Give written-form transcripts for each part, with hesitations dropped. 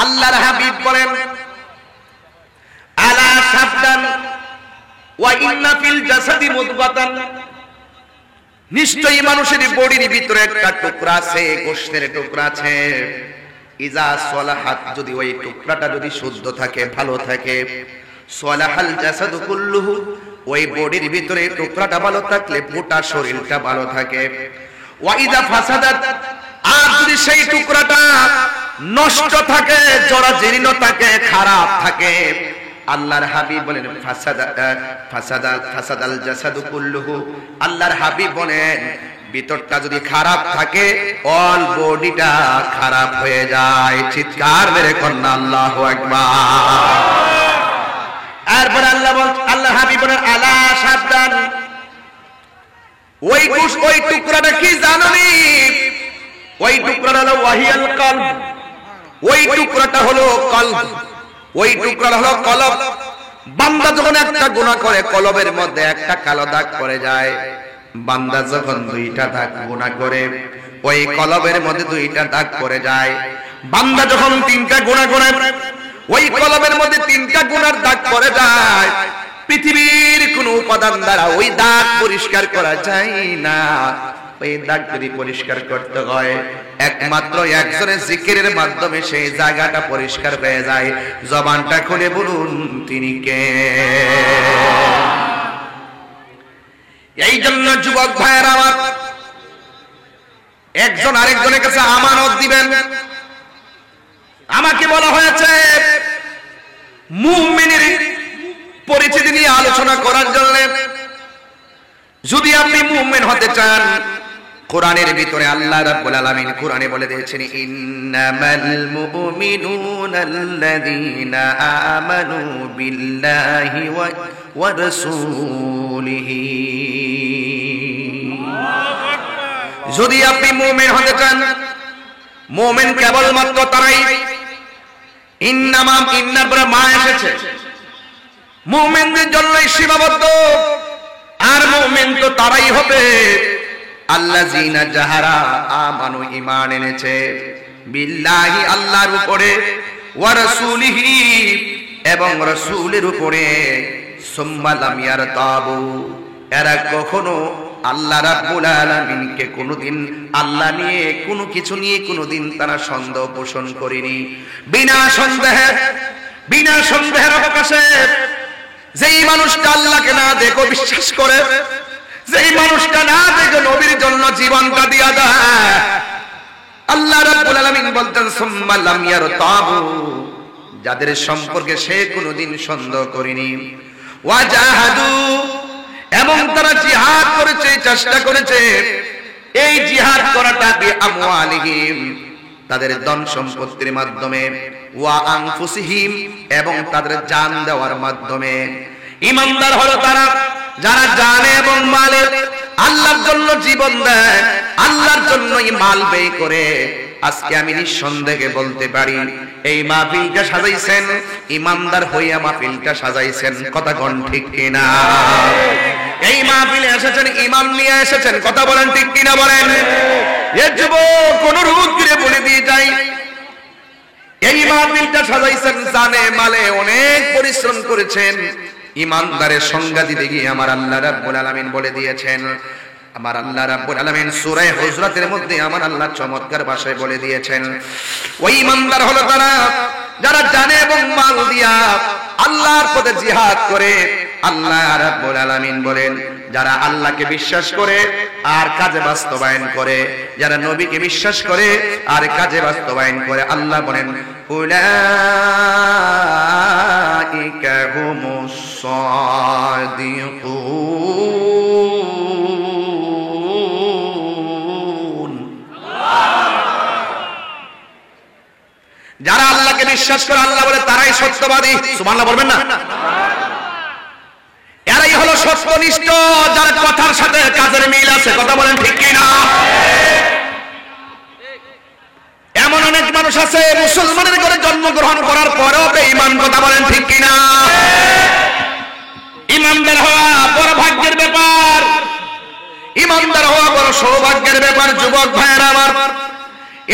আল্লাহর হাবিব বলেন, আলা সাবধান, ওয়া ইন্না ফিল জাসাদি মুদগাতান, নিশ্চয়ই মানুষের বডির ভিতরে একটা টুকরা আছে, গোশতের টুকরা আছে। ইজা সলাহাত, যদি ওই টুকরাটা যদি শুদ্ধ থাকে, ভালো থাকে, সলাহাল জাসাদু কুল্লুহু, ওই বডির ভিতরে টুকরাটা ভালো থাকলে পুরো শরীরটা ভালো থাকে। ওয়া ইজা ফাসাদাত, আর যদি সেই টুকরাটা নষ্ট থাকে, জরাজীর্ণ থাকে, খারাপ থাকে, আল্লাহর হাবিব বলেন ফাসাদাল জাসাদু কুল্লুহু, আল্লাহর হাবিব বলেন ভিতরটা যদি খারাপ থাকে অল বডিটা খারাপ হয়ে যায়। চিৎকার মেরে কন্যা আল্লাহু আকবার। এরপর আল্লাহ হাবিব বলেন, আলা সাবধান, ওই টুকরাটা কি জানেন? ওই টুকরাটা হলো ওয়াহিয়াল কলব, ওই টুকরাটা হলো কলব, ওই টুকরা হলো কলব। বান্দা যখন একটা গুনাহ করে কলবের মধ্যে একটা কালো দাগ পড়ে যায়। বান্দা যখন দুইটা দাগ গুনাহ করে ওই কলবের মধ্যে দুইটা দাগ পড়ে যায়। বান্দা যখন তিনটা গুনাহ করে ওই কলবের মধ্যে তিনটা গুনার দাগ পড়ে যায়। পৃথিবীর কোন উপাদান দ্বারা ওই দাগ পরিষ্কার করা যায় না। ওই দাগ যদি পরিষ্কার করতে হয় একমাত্র একজনের জিকিরের মাধ্যমে সেই জায়গাটা পরিষ্কার হয়ে যায়। জবানটা খুলে বলুন তিনি কে? এই জন্য যুবক ভাইয়েরা আমার, একজন আরেকজনের কাছে আমানত দিবেন। আমাকে বলা হয়েছে মুমিনের পরিচিতি নিয়ে আলোচনা করার জন্য। যদি আপনি মুমিন হতে চান, কোরআনের ভিতরে আল্লাহ রাব্বুল আলামিন কোরআনে বলে দিয়েছেন, ইন্নামাল মুমিনুনাল্লাযীনা আমানু বিল্লাহি ওয়া রাসূলিহি। যদি আপনি মুমিন হতে চান, মুমিন কেবলমাত্র তারাই, ইন্নার পরে মা এসেছে, মুমিনদের জন্যই সীমাবদ্ধ। আর মুমিন তো তারাই হবে আল্লাযীনা যাহারা আমানু, ঈমান এনেছে, বিল্লাহি আল্লাহর উপরে, ওয়া রাসূলিহি এবং রাসূলের উপরে, সুম্মা লাম ইয়ারতাবু, এরা কখনো আল্লাহ রাব্বুল আলামিনকে কোনোদিন আল্লাহ নিয়ে কোনো কিছু নিয়ে কোনোদিন তারা সন্দেহ পোষণ করেনি। বিনা সন্দেহের অবকাশে যেই মানুষটা আল্লাহকে না দেখো বিশ্বাস করে, যেই মানুষটা না দেখে নবীর জন্য জীবনটা দিয়া দেয়, আল্লাহ রাব্বুল আলামিন বলতেন সুম্মা লাম ইয়ারতাবু, যাদের সম্পর্কে সে কোনোদিন সন্দেহ করেনি, ওয়াজাহাদু, এবং তারা জিহাদ করেছে, চেষ্টা করেছে। এই জিহাদ করাটা বিআমওয়ালিহিম, তাদের ধন সম্পত্তির মাধ্যমে, ওয়া আনফুসিহিম, এবং তাদের জান দেওয়ার মাধ্যমে। ঈমানদার হলো তারা যারা জানে এবং মালে আল্লাহর জন্য জীবন দেয়, আল্লাহর জন্যই মাল ব্যয় করে। আজকে আমি নিঃসন্দেহে বলতে পারি এই মাহফিলটা সাজাইছেন ঈমানদার হইয়া, মাহফিলটা সাজাইছেন, কথা কোন ঠিক কিনা? এই মাহফিলে এসেছেন ঈমান নিয়ে এসেছেন, কথা বলেন ঠিক কিনা বলেন? এই যুবক কোন রূপ করে বলে দিয়ে যাই, এই মাহফিলটা সাজাইছেন জানে মালে অনেক পরিশ্রম করেছেন। ঈমানদারের সংজ্ঞা দিতে গিয়ে আমার আল্লাহ রাব্বুল আলামিন বলে দিয়েছেন, আমার আল্লাহ রাব্বুল আলামিন সূরা হুজরাতের মধ্যে আমার আল্লাহ চমৎকার ভাষায় বলে দিয়েছেন, ওই ঈমানদার হলো তারা যারা জানে এবং মাল দিয়া আল্লাহর পথে জিহাদ করে। আল্লাহ রাব্বুল আলামিন বলেন যারা আল্লাহকে বিশ্বাস করে আর কাজে বাস্তবায়ন করে, যারা নবীকে বিশ্বাস করে আর কাজে বাস্তবায়ন করে, আল্লাহ বলেন উলাইকা হুমুস সাদিকুন। যারা আল্লাহকে বিশ্বাস করে, আল্লাহ বলে তারাই সত্যবাদী। সুবহানাল্লাহ বলবেন না? এরাই হলো সত্যনিষ্ঠ, যার কথার সাথে কাজের মিল আছে, কথা বলেন ঠিক কিনা? এমন অনেক মানুষ আছে মুসলমানের ঘরে জন্মগ্রহণ করার পরেও বেঈমান, কথা বলেন ঠিক কিনা? ঈমানদার হওয়া বড় ভাগ্যের ব্যাপার, ঈমানদার হওয়া বড় সৌভাগ্যের ব্যাপার। যুবক ভাইয়েরা আমার,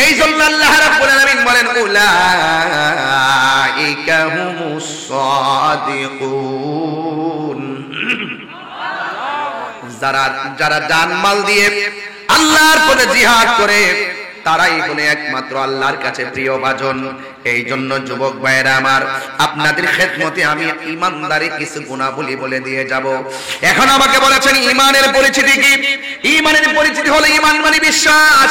এই জন্য আল্লাহ রাব্বুল আলামিন বলেন উলাইকা উলাইকা হুমুস সাদিকুন। যারা জানমাল দিয়ে আল্লাহর পথে জিহাদ করে তারাই হলো একমাত্র আল্লাহর কাছে প্রিয় ভাজন। এই জন্য যুবক ভাইয়েরা আমার, আপনাদের খেদমতে আমি ঈমানদারি কিছু গুণাবলী বলে দিয়ে যাব। এখন আমাকে বলেছেন ঈমানের পরিচিতি কি? ঈমানের পরিচিতি হলো ঈমান মানে বিশ্বাস,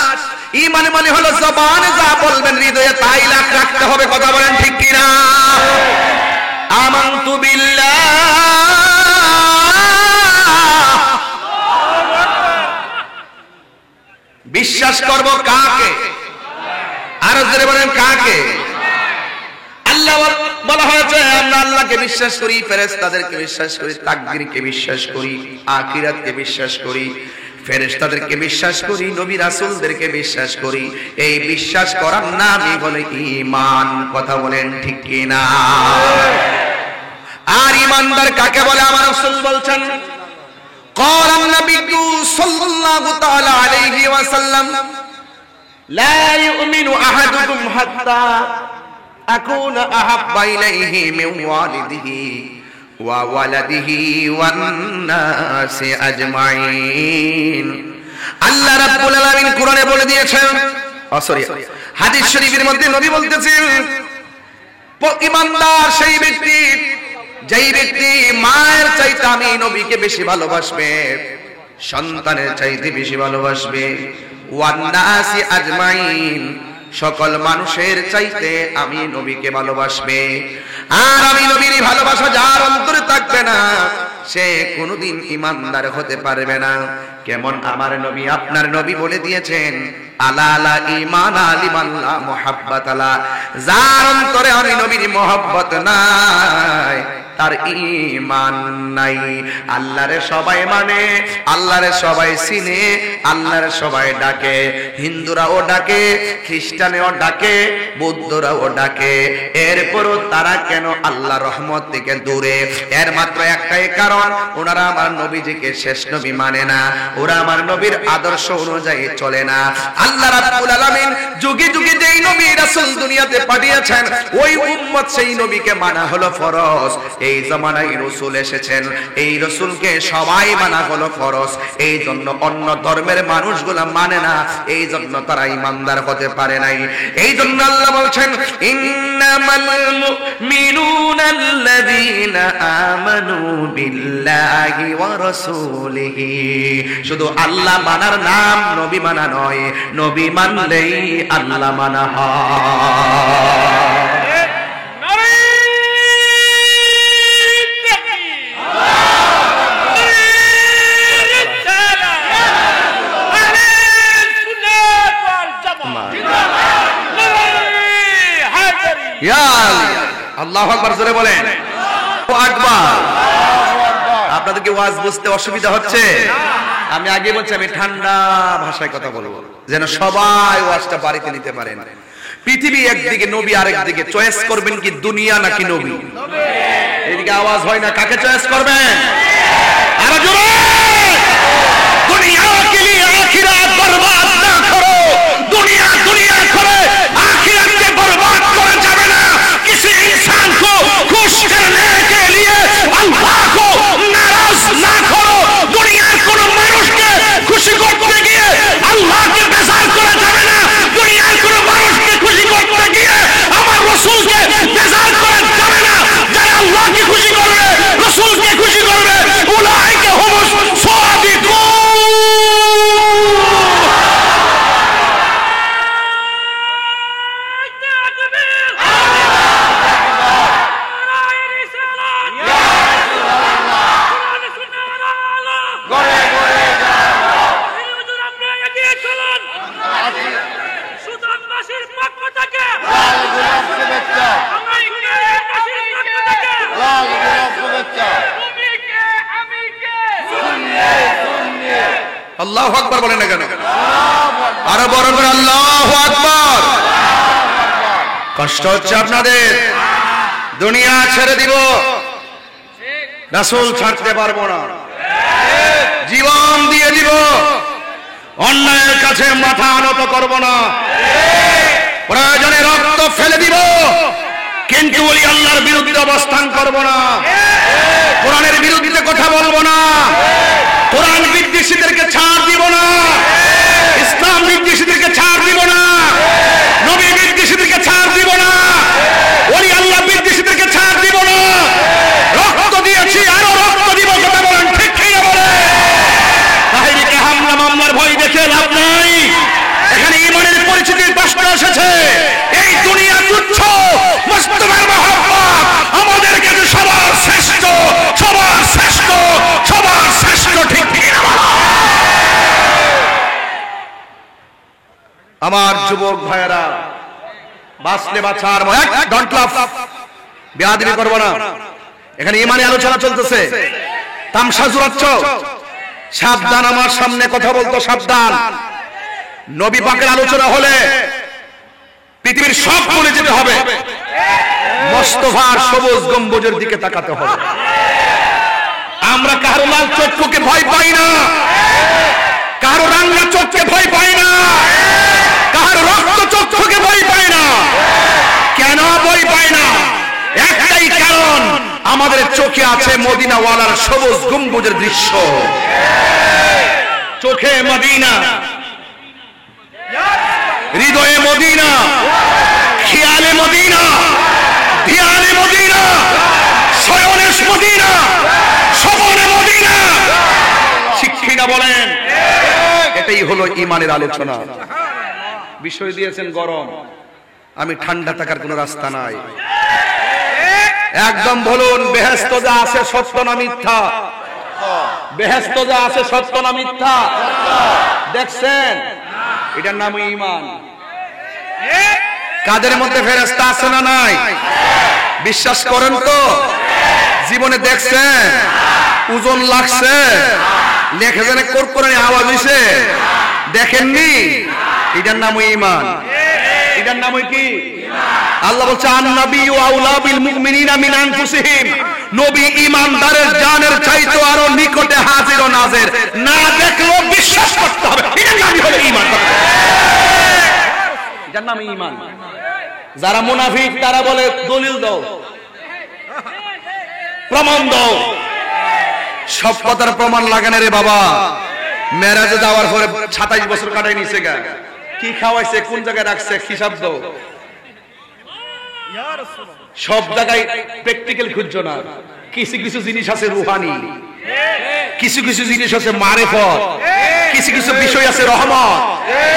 ঈমান মানে হলো জবানে যা বলবেন হৃদয়ে তাই রাখতে হবে। কথা বলেন ঠিক কি না? আমানতু বিল্লাহ, বিশ্বাস করব কাকে? আর জোরে বলেন কাকে? আল্লাহ বলা হয়েছে আমরা আল্লাহকে বিশ্বাস করি, ফেরেশতাদেরকে বিশ্বাস করি, তাকদীরকে বিশ্বাস করি, আখিরাতকে বিশ্বাস করি, ফেরেশতাদেরকে বিশ্বাস করি, নবী রাসূলদেরকে বিশ্বাস করি। এই বিশ্বাস করার নামই বলে ঈমান। কথা বলেন ঠিক কি না? আর ঈমানদার কাকে বলে? আমার রাসূল বলছেন, قال النبي صلى الله تعالى عليه وسلم لا يؤمن أحدكم حتى أكون أحب إليه من والده وولده والناس أجمعين। আল্লাহ রাব্বুল আলামিন কোরআনে বলে দিয়েছেন, হাদিস শরীফের মধ্যে নবী বলতেছেন, ঈমানদার সেই ব্যক্তি যেই ব্যক্তি মায়ের চাইতে আমি নবীকে বেশি ভালোবাসবে, সন্তানের চাইতে বেশি ভালোবাসবে, ওয়ান নাসি আজমাইন, সকল মানুষের চাইতে আমি নবীকে ভালোবাসবে। আর আমি নবীর ভালোবাসা যার অন্তরে থাকবে না সে কোনোদিন ঈমানদার হতে পারবে না। কেমন আমার নবী, আপনার নবী বলে দিয়েছেন, আলা আলা ঈমান লিমান লা মুহাব্বাত আলা, যার অন্তরে আমি নবীর মহব্বত নাই তার ঈমান নাই। আল্লাহরে সবাই মানে, আল্লাহরে সবাই চিনে, আল্লাহরে সবাই ডাকে, হিন্দুরাও ডাকে, খ্রিস্টানেও ডাকে, বৌদ্ধরাও ডাকে, এরপরও তারা কেন আল্লাহর রহমত থেকে দূরে? এর মাত্র একটাই কারণ, ওনারা আমার নবীজিকে শেষ নবী মানে না, ওরা আমার নবীর আদর্শ অনুযায়ী চলে না। আল্লাহ রাব্বুল আলামিন যুগে যুগে যেই নবী রাসূল দুনিয়াতে পাঠিয়েছেন ওই উম্মত সেই নবীকে মানা হলো ফরজ। এই জামানায় রাসূল এসেছেন, এই রাসূলকে সবাই মানা হলো ফরজ। এই জন্য অন্য ধর্মের মানুষগুলো মানে না, এই জন্য তারা ঈমানদার হতে পারে নাই। এই জন্য আল্লাহ বলছেন, ইন্নামাল মুমিনুনা আল্লাযীনা আমানু বিল্লাহি ওয়া রাসূলিহি। শুধু আল্লাহ মানার নাম নবী মানা নয়, নবী মানলেই আল্লাহ মানা হয়। আল্লাহু আকবার, জোরে বলেন আল্লাহু আকবার। আপনাদেরকে ওয়াজ বুঝতে অসুবিধা হচ্ছে? আমি আগে বলছি আমি ঠান্ডা ভাষায় কথা বলবো যেন সবাই ওয়াজটা বাড়িতে নিতে পারেন। পৃথিবী একদিকে, নবী আরেকদিকে, চয়েস করবেন কি দুনিয়া নাকি নবী? এদিকে আওয়াজ হয় না, কাকে চয়েস করবেন? আরো জোরে, দুনিয়া কে লিয়ে আখিরাত বরবাদ না করো, দুনিয়া দুনিয়া করে आखिरत के बर्बाद करे जावे ना। किसी इंसान को खुश करने के लिए अल्लाह को नाराज ना करो। दुनिया को मानुष के खुशी करते गিয়ে अल्लाह के बेजार करे जावे ना। दुनिया को मानुष के खुशी करते গিয়ে আমার রাসূল के बेजार करे जावे ना। যারা আল্লাহ के खुशी করবে, রাসূল के खुशी করবে, উলাইকা হুমুস সাদিকুন। আল্লাহু আকবার বলেন না কেন? আরো বড় করে আল্লাহু আকবার। কষ্ট হচ্ছে আপনাদের? দুনিয়া ছেড়ে দিব, রাসূল ছাড়তে পারবো না, জীবন দিয়ে দিব, অন্যায়ের কাছে মাথা নত করব না, প্রয়োজনে রক্ত ফেলে দিব, কিন্তু কিন্তু ওই আল্লাহর বিরুদ্ধে অবস্থান করব না, কোরআনের বিরুদ্ধে কথা বলবো না, কোরআন বিদ্বেষীদেরকে ছাড় দিব না, ইসলাম বিদ্বেষীদেরকে ছাড় দিব না, নবী বিদ্বেষীদেরকে ছাড় দিব না, ওই আল্লাহ বিদ্বেষীদেরকে ছাড় দিব না। রক্ত দিয়েছি, আরো রক্ত দিব। কথা বলেন ঠিক কি না বলে? তাহিরিকে হামলা মামলার ভয় দেখে লাভ নাই। এখানে ঈমানের পরিচিতির প্রশ্ন এসেছে। এই দুনিয়া তুচ্ছ, মুস্তাফার মহব্বত আমাদের কাছে সবার শ্রেষ্ঠ, সবার শ্রেষ্ঠ, সবার শ্রেষ্ঠ। ঠিক কি না বলো? আমার যুবক ভাইয়েরা, বাঁচলে বাঁচার ডন্ট লাভ, বেয়াদবি করবো না। এখানে ঈমানি আলোচনা চলতেছে, তামসা জুড়াচ্ছ, সাবধান। আমার সামনে কথা বলতো সাবধান। নবী পাকের আলোচনা হলে পৃথিবীর সব ভুলে যেতে হবে, মুস্তাফার সবুজ গম্বুজের দিকে তাকাতে হবে। আমরা কারো লাল চক্ষুকে ভয় পাই না, কারো রাঙ্গা চোখকে ভয় পাই না, কারো রক্ত চক্ষুকে ভয় পাই না। কেন ভয় পাই না? একটাই কারণ, আমাদের চোখে আছে মদিনাওয়ালার সবুজ গম্বুজের দৃশ্য। চোখে মদিনা, হৃদয়ে মদিনা, খেয়ালে মদিনা, ধিয়ানে মদিনা, শয়নে মদিনা, স্বপনে মদিনা। শিক্ষিনা বলেন, এটাই হলো ঈমানের আলোচনা। বিষয় দিয়েছেন গরম, আমি ঠান্ডা থাকার কোন রাস্তা নাই। একদম বলুন, বেহেশত যা আছে সত্য না মিথ্যা? বেহেশত যা আছে সত্য না মিথ্যা? দেখছেন, এটার নাম ঈমান। কাদের মধ্যে ফেরেশতা আছে না নাই? বিশ্বাস করেন তো? জীবনে দেখছেন? ওজন লাগছে, লেখে জানে কোরকোরানি আওয়াজ হইছে, দেখেননি? এটার নাম ঈমান। এটার নাম কি? আল্লাহ বলছে আন-নাবিয়্যু আউলা বিল মুমিনিনা মিন আনফুসিহিম। নবী ঈমানদারের জানের চাইতে আরো নিকটে হাজির ও নাজির। না দেখলেও বিশ্বাস করতে হবে, এটার নামই হলো ঈমান। এটার নাম ঈমান। যারা মুনাফিক তারা বলে দলিল দাও, প্রমাণ দাও। সব কথার প্রমাণ লাগে না রে বাবা। মেরাজে যাওয়ার পরে 27 বছর কাটাই নিছে গা, কি খাওয়াইছে, কোন জায়গায় রাখছে, হিসাব দাও। সব জায়গায় প্র্যাকটিক্যাল খুঁজছো না। কিছু কিছু জিনিস আছে রুহানি, কিছু কিছু জিনিস আছে মারেফত, কিছু কিছু বিষয় আছে রহমত,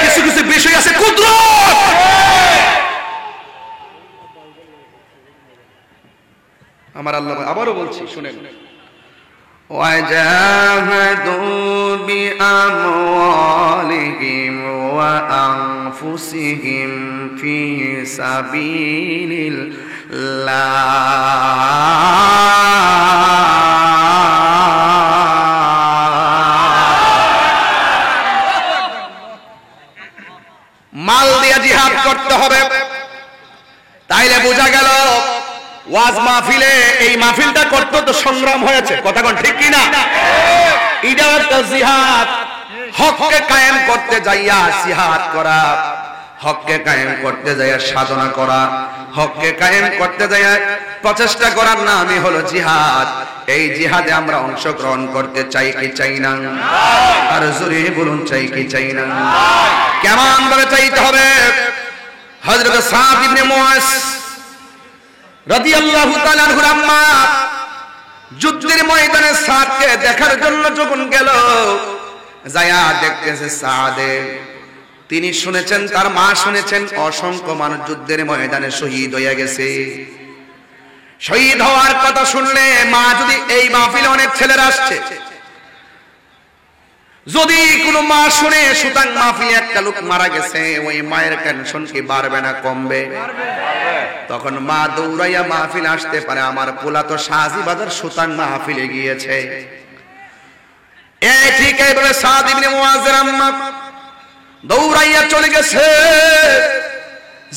কিছু কিছু বিষয় আছে কুদরত। আমার আল্লাহ আবারও বলছি, শুনেন, وَجَاهَدُوا بِأَمْوَالِهِمْ وَأَنفُسِهِمْ فِي سَبِيلِ মাল দিয়ে জিহাদ করতে হবে। তাইলে বোঝা গেল ওয়াজ মাহফিলে, এই মাহফিলটা করতে তো সংগ্রাম হয়েছে। কথা কোন ঠিক কি না? এটা একটা জিহাদ। হককে কায়েম করতে যাইয়া জিহাদ করা, হককে কায়েম করতে যাইয়া সাধনা করা, হককে কায়েম করতে যাইয়া প্রচেষ্টা করার নামই হলো জিহাদ। এই জিহাদে আমরা অংশগ্রহণ করতে চাই কি চাই না? আর জোরে বলুন, চাই কি চাই না? কেমন ভাবে চাইতে হবে? হযরত সাদ ইবনে মুআজ রাদিয়াল্লাহু তাআলা আনহুর আম্মা যুদ্ধের ময়দানে সাদকে দেখার জন্য যখন গেল, যায়া দেখতেছে সাদে, তিনি শুনেছেন, তার মা শুনেছেন, অসংখ্য মানুষ যুদ্ধের ময়দানে শহীদ হয়ে গেছে। শহীদ হওয়ার কথা শুনলে মা, যদি এই মাহফিলে অনেক ছেলেরা আসছে, যদি কোনো মা শুনে সুতাং মাহফিলে একটা লোক মারা গেছে, ওই মায়ের টেনশন কি বাড়বে না কমবে? তখন মা দৌড়াইয়া মাহফিল আসতে পারে, আমার পোলা তো শাহজি বাজার সুতাং মাহফিলে গিয়েছে। এই ঠিক এইভাবে সাদ ইবনে মুআজের আম্মা দৌড়াইয়া চলে গেছে।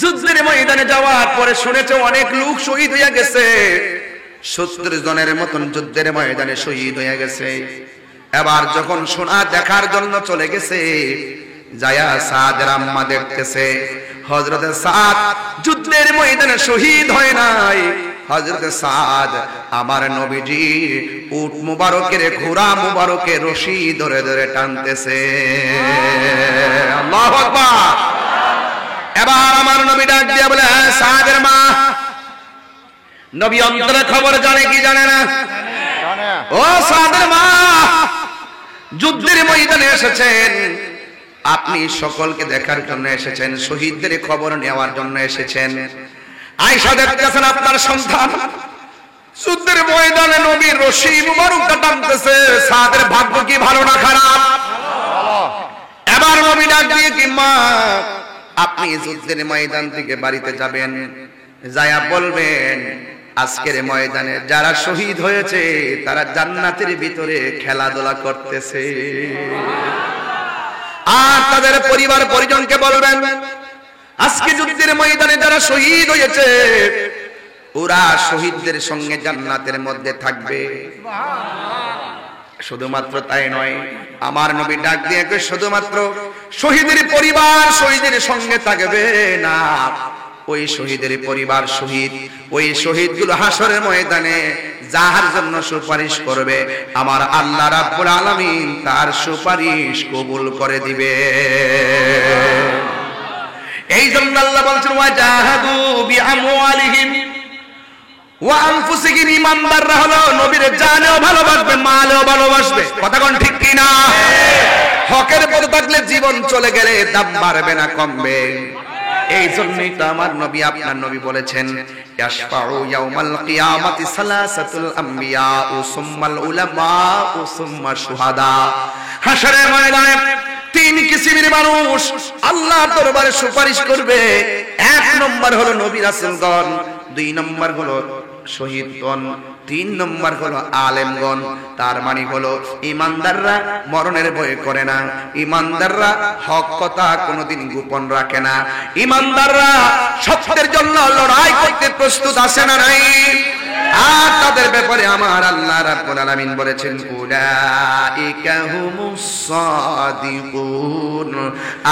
যুদ্ধের ময়দানে যাওয়ার পরে শুনেছে অনেক লোক শহীদ হয়ে গেছে, 70 জনের মতন যুদ্ধের ময়দানে শহীদ হয়ে গেছে। এবার যখন শোনা দেখার জন্য চলে গেছে, যায়া সাদের আম্মা দেখতেছে হযরতে সাদ যুদ্ধের ময়দানে শহীদ হয় নাই। হযরতে সাদ আমার নবীজি উট মুবারকের ঘোড়া মুবারকের রশি ধরে ধরে টানতেছে। আল্লাহু আকবার। এবার আমার নবী ডাক দিয়া বলে, সাদের মা। নবী অন্তরে খবর জানে কি জানে না? ও সাদের মা, যুদ্ধের ময়দানে এসেছেন, আপনি সকলকে দেখার জন্য এসেছেন, শহীদদের খবর নেওয়ার জন্য এসেছেন। আয়েশা দেখতেছেন আপনার সন্তান যুদ্ধের ময়দানে নবীর রশি মুবারকটা টানতেছে। সাদের ভাগ্য কি ভালো না খারাপ? এবার নবী ডাক দিয়ে, কি মা, আপনি যুদ্ধের ময়দান থেকে বাড়িতে যাবেন, যায়া বলবেন আজকের ময়দানে যারা শহীদ হয়েছে তারা জান্নাতের ভিতরে খেলাধুলা করতেছে। আর তাদের পরিবার পরিজনকে বলবেন আজকে যুদ্ধের ময়দানে যারা শহীদ হয়েছে ওরা শহীদদের সঙ্গে জান্নাতের মধ্যে থাকবে। শুধুমাত্র তাই নয়, আমার নবী ডাক দিয়ে শুধুমাত্র শহীদের পরিবার শহীদের সঙ্গে থাকবে না, ওই শহীদের পরিবার শহীদ, ওই শহীদগুলো হাসরের ময়দানে যার জন্য সুপারিশ করবে আমার আল্লাহ রাব্বুল আলামিন তার সুপারিশ কবুল করে দিবে। এই জন্য আল্লাহ বলছেন ওয়াজাহাদু বিআমওয়ালিহিম ওয়া আনফুসিহিম। ইমানদাররা হলো নবীর জানেও ভালোবাসবে, মালেও ভালোবাসবে। কথা কোন ঠিক কি না? হকের পথে থাকলে জীবন চলে গেলে দাম বাড়বে না, কমবে। এই জন্যই তো আমার নবী আপনার নবী বলেছেন ইয়াশফাউ ইয়াউমাল কিয়ামাতি সালাসাতুল আমবিয়া ও সুম্মাল উলামা ও সুম্মা শুহাদা। হাশরের ময়দানে তিন কিসিমের মানুষ আল্লাহর দরবারে সুপারিশ করবে। এক নম্বর হলো নবী রাসূলগণ, দুই নম্বর হলো শহীদগণ, তিন নম্বর হলো আলেমগণ। তার মানে হলো ইমানদাররা মরণের ভয় করে না, ইমানদাররা হক কথা কোনোদিন গোপন রাখে না, ইমানদাররা সত্যের জন্য লড়াই করতে প্রস্তুত আছে না নাই? আর তাদের ব্যাপারে আমার আল্লাহ রাব্বুল আলামিন বলেছেন উলাইকা হুমুস সাদিকুন।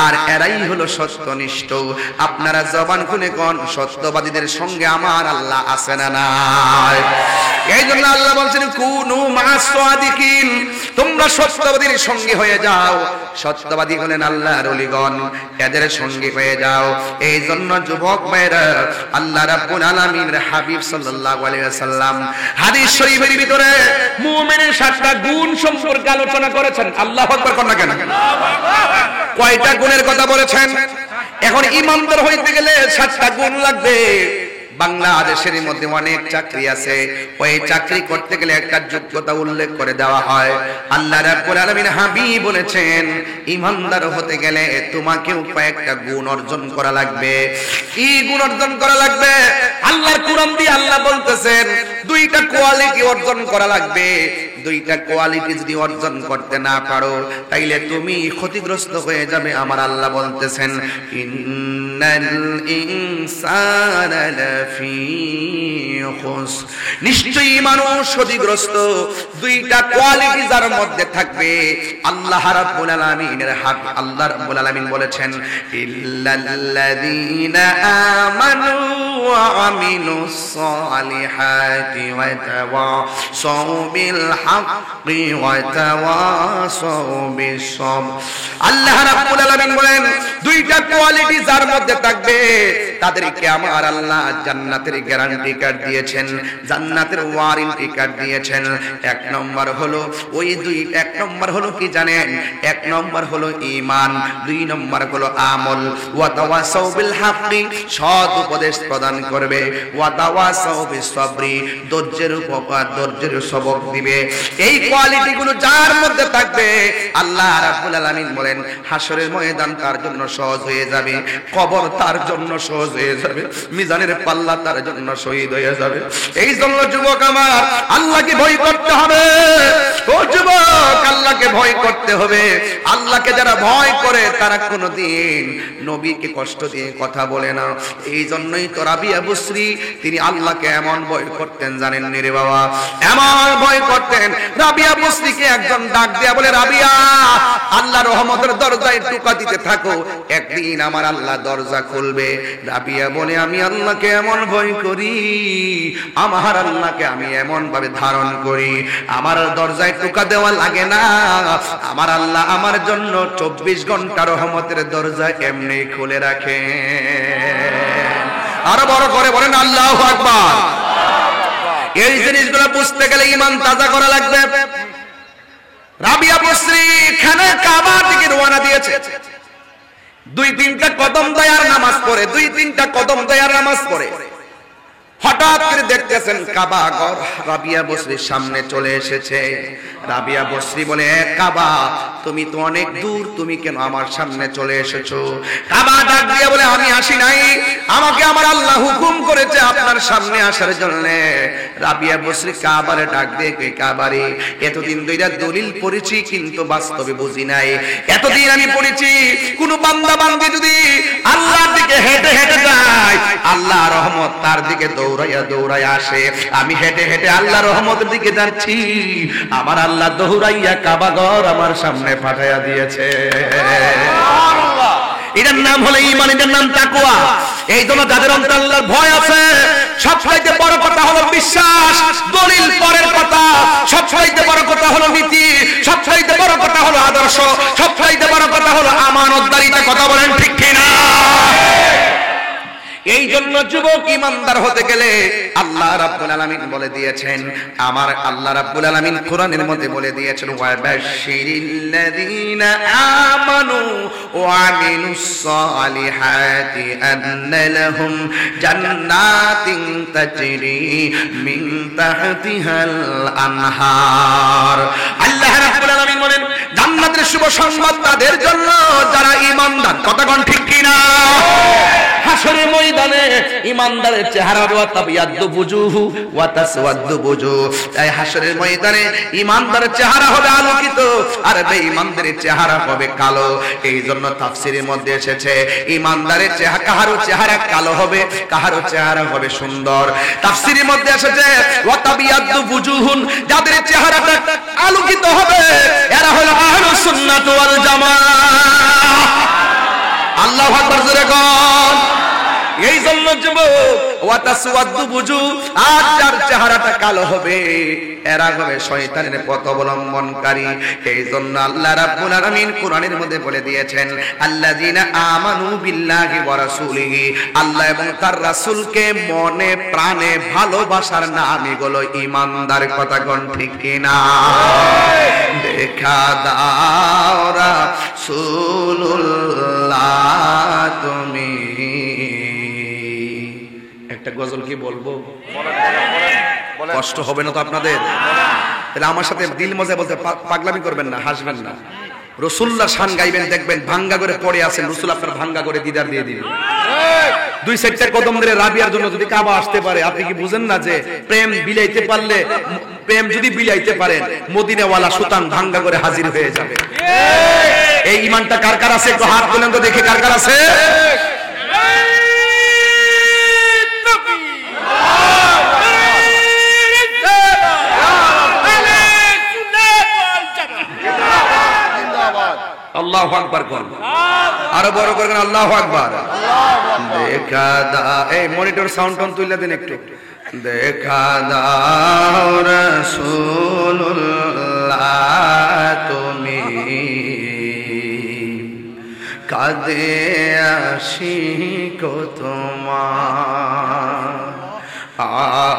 আর এরাই হলো সত্যনিষ্ঠ। আপনারা জবান খুলে কোন সত্যবাদীদের সঙ্গে আমার আল্লাহ আছে না নাই? এই জন্য আল্লাহ বলছেন কুনু মা'আস সাদিকিন, তোমরা সত্যবাদীর সঙ্গে হয়ে যাও। সত্যবাদী হলেন আল্লাহর ওলিগণ, এদের সঙ্গে হয়ে যাও। এই জন্য যুবক ভাইরা আল্লাহ রাব্বুল আলামিনের হাবিব সাল্লাল্লাহু আলাইহি ওয়াসাল্লাম হাদিস শরীফের ভিতরে মুমিনের 7টা গুণ সম্পর্কে আলোচনা করেছেন। আল্লাহু আকবার কোন না কেন? কয়টা গুণের কথা বলেছেন? এখন ইমানদার হইতে গেলে 7টা গুণ লাগবে। বাংলাদেশের মধ্যে অনেক চাকরি আছে, ওই চাকরি করতে গেলে একটা যোগ্যতা উল্লেখ করে দেওয়া হয়। আল্লাহ রাব্বুল আলামিন হাবিব বলেছেন ইমানদার হতে গেলে তোমাকেও কয়েকটা গুণ অর্জন করা লাগবে। কি গুণ অর্জন করা লাগবে? আল্লাহর কোরআন দিয়ে আল্লাহ বলতেছেন দুইটা কোয়ালিটি অর্জন করা লাগবে। দুইটা কোয়ালিটি যদি অর্জন করতে না পারো তাইলে তুমি ক্ষতিগ্রস্ত হয়ে যাবে। আমার আল্লাহ বলতেছেন ইন্নাল ইনসানা লাফি খুসর, নিশ্চয়ই মানুষ ক্ষতিগ্রস্ত। দুইটা কোয়ালিটি যার মধ্যে থাকবে আল্লাহ রাব্বুল আলামিনের হাত আল্লাহ রাব্বুল আলামিন বলেছেন ইল্লাল্লাযীনা আমানু ওয়া আমিলুস সালিহাতি ওয়া তাওয়াসাউ বিল হাক্কি ওয়া তাওয়াসাউ বিস সাবর। আল্লাহ রাব্বুল আলামিন বলেন দুইটা কোয়ালিটি যার মধ্যে থাকবে তাদেরকে আমার আল্লাহ জান্নাতের গ্যারান্টি কার্ড দিয়েছেন, জান্নাতের ওয়ারেন্টি কার্ড দিয়েছেন। এক নম্বর হলো এক নম্বর হলো কি জানেন? এক নম্বর হলো ঈমান, দুই নম্বর হলো আমল। ওয়া তাওয়াসাউ বিল হাক্কি, সৎ উপদেশ প্রদান করবে। ওয়া তাওয়াসাউ বিস সাবরি, ধৈর্যের সবক দিবে। এই কোয়ালিটি গুলো যার মধ্যে থাকবে আল্লাহ রাব্বুল আলামিন বলেন হাসরের ময়দান তার জন্য সহজ হয়ে যাবে, কবর তার জন্য সহজ হয়ে যাবে, মিজানের পাল্লা তার জন্য শহীদ হয়ে যাবে। এই জন্য যুবক আমার, আল্লাহকে ভয় করতে হবে। ও যুবক, আল্লাহকে ভয় করতে হবে। আল্লাহকে যারা ভয় করে তারা কোনোদিন নবীকে কষ্ট দিয়ে কথা বলে না। এই জন্যই তো রাবিয়া বসরি তিনি আল্লাহকে এমন ভয় করতেন জানেন রে বাবা, এমন ভয় করতেন। রাবিয়া বসরিকে একজন ডাক দিয়া বলে, রাবিয়া, আল্লাহ রহমতের দরজায় টোকা দিতে থাকো, একদিন আমার আল্লাহ দরজা খুলবে। রাবিয়া বলে, আমি আল্লাহকে এমন ভয় করি, আমার আল্লাহকে আমি এমন ভাবে ধারণ করি, আমার দরজায় টোকা দেওয়া লাগে না। আমার আল্লাহ আমার জন্য 24 ঘন্টা রহমতের দরজা এমনি খুলে রাখে। আরো বড় করে বলেন আল্লাহু আকবার। এই জিনিসগুলো বুঝতে গেলে ঈমান তাজা করা লাগবে। রাবিয়া বসরি খানে কাবা থেকে রওনা দিয়েছে। 2-3টা কদম দেয়ার নামাজ পড়ে, 2-3টা কদম দেয়ার নামাজ পড়ে। হঠাৎ করে দেখতেছেন কাবা ঘর রাবিয়া বসরির সামনে চলে এসেছে। রাবিয়া বসরি বলে, কাবা, তুমি তো অনেক দূর, তুমি কেন আমার সামনে চলে এসেছো? কাবা ডাক দিয়ে বলে, আমি আসি নাই, আমাকে আমার আল্লাহ হুকুম করেছে আপনার সামনে আসার জন্য। রাবিয়া বসরি কাবারে ডাক দিয়ে, কাবারে, এতদিন ধরে দলিল পড়েছি কিন্তু বাস্তবে বুঝি নাই। এতদিন আমি পড়েছি কোন বান্দা বান্দি যদি আল্লাহর দিকে হেঁটে হেঁটে যায়, আল্লাহ রহমত তার দিকে দৌড়াইয়া দৌড়াইয়া আসে। আমি হেঁটে হেঁটে আল্লাহ রহমতের দিকে যাচ্ছি, আমার আল্লাহ দৌড়াইয়া কাবা ঘর আমার সামনে পাঠাইয়া দিয়েছে। এটার নাম হলো ঈমান, এটার নাম তাকওয়া। এই জন্য যাদের অন্তরে আল্লাহর ভয় আছে, সবচাইতে বড় কথা হলো বিশ্বাস, দলিল পরের কথা। সবচাইতে বড় কথা হলো নীতি, সবচাইতে বড় কথা হলো আদর্শ, সবচাইতে বড় কথা হলো আমানতদারিতা। কথা বলেন ঠিক কিনা? এই জন্য যুবক ইমানদার হতে গেলে আল্লাহ রাব্বুল আলামিন বলে দিয়েছেন, আমার আল্লাহ রাব্বুল আলামিন কোরআনের মধ্যে বলে দিয়েছেন, ওয়া বাশশিরিল্লাযীনা আমানু ওয়া আমিলুস সালিহাতি আন্না লাহুম জান্নাতিন তাজরি মিন তাহতিহাল আনহার। আল্লাহ রাব্বুল আলামিন বলেন, জান্নাতের শুভ সংবাদ তাদের জন্য যারা ঈমানদার। কথা কোন ঠিক কিনা? হাশরের ময়দানে ঈমানদারের চেহারা ওয়া তাবিয়াদ্দু বুজুহু ওয়া তাসওয়াদ্দু বুজুহ। এই হাশরের ময়দানে ঈমানদারের চেহারা হবে আলোকিত আর বেঈমানদের চেহারা হবে কালো। এই জন্য তাফসীরের মধ্যে এসেছে, ঈমানদারের চেহারা, কাহারো চেহারা কালো হবে, কাহারো চেহারা হবে সুন্দর। তাফসীরের মধ্যে এসেছে, ওয়া তাবিয়াদ্দু বুজুহুন, যাদের চেহারাটা আলোকিত হবে এরা হলো আহলুস সুন্নাত ওয়াল জামাআহ। আল্লাহু আকবার জোরে কোন। এই জন্য যুবক, ওয়া তাসওয়াদ্দু বুজু, আর যার চেহারাটা কালো হবে এরা হবে শয়তানের পথ অবলম্বনকারী। এই জন্য আল্লাহ রাব্বুল আলামিন কোরআনের মধ্যে বলে দিয়েছেন, আল্লাযীনা আমানু বিল্লাহি ওয়া রাসূলিহি, আল্লাহ এবং তার রাসূলকে মনে প্রাণে ভালোবাসার নামই হলো ঈমানদার। কথা কোন ঠিক কিনা? দেখা দাও রাসূলুল্লাহ তুমি। একটা গজল কি বলবো? কষ্ট হবে না তো আপনাদের? তাহলে আমার সাথে দিল মজা বলতে পাগলামি করবেন না, হাসবেন না। রাসূলুল্লাহ শান গাইবেন, দেখবেন ভাঙ্গা করে পড়ে আছেন, রাসূল আপনার ভাঙ্গা করে দিদার দিয়ে দিবেন। 2-4টা কদম ধরে রাবিয়ার জন্য যদি কাবা আসতে পারে, আপনি কি বুঝেন না যে প্রেম বিলাইতে পারলে, প্রেম যদি বিলাইতে পারেন, মদিনাওয়ালা সুতান ভাঙ্গা করে হাজির হয়ে যাবে। এই ঈমানটা কার কার আছে? একটু হাত তোলেন তো দেখি কার কার আছে। আল্লাহু আকবার কোন। আরো বড় করে আল্লাহু আকবার। দেখা দাও, এই মনিটর সাউন্ড টোন তুইলা দেন একটু। দেখা দাও রাসূলুল্লাহ তুমি, কাঁদে আশিক তোমার,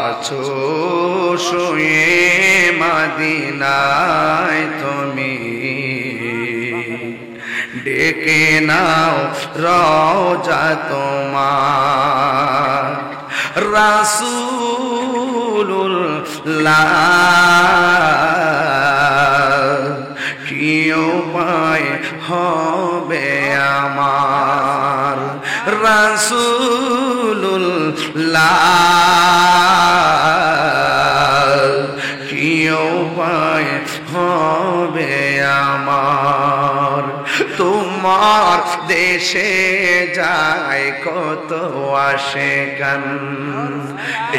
আছো শুয়ে মদিনায় তুমি, ডেকে নাও রওজা তোমার, রাসূলুল্লাহ কি উপায় হবে আমার, রাসূলুল্লাহ তোমার দেশে যায় কত আশিকান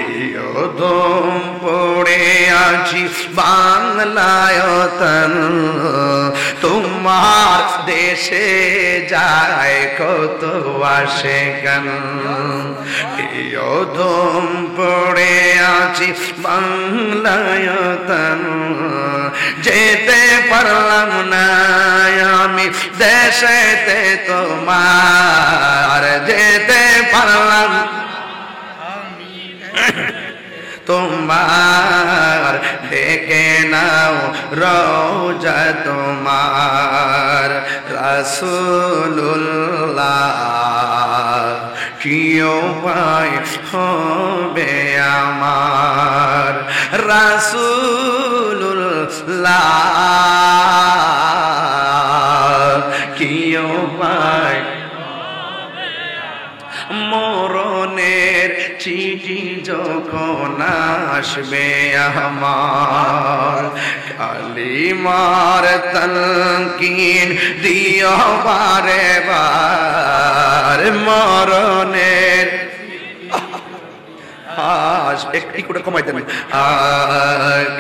এই অধম পড়ে আছি বাংলায় তন তোমার দেশে যায় কত আশিকান এই অধম পড়ে আছি বাংলায় তন যেতে পারলাম না আমি দেশেতে তোমার যেতে পারলাম তোমার ডেকে নাও রওজা তোমার রাসূলুল্লাহ কি উপায় হবে আমার রাসূলুল্লাহ কি উপায় মরণের চিঠি যখন আসবে আমার কালিমার তালকিন দিও বারে বার মরণের একটি করে কমাই দেবেন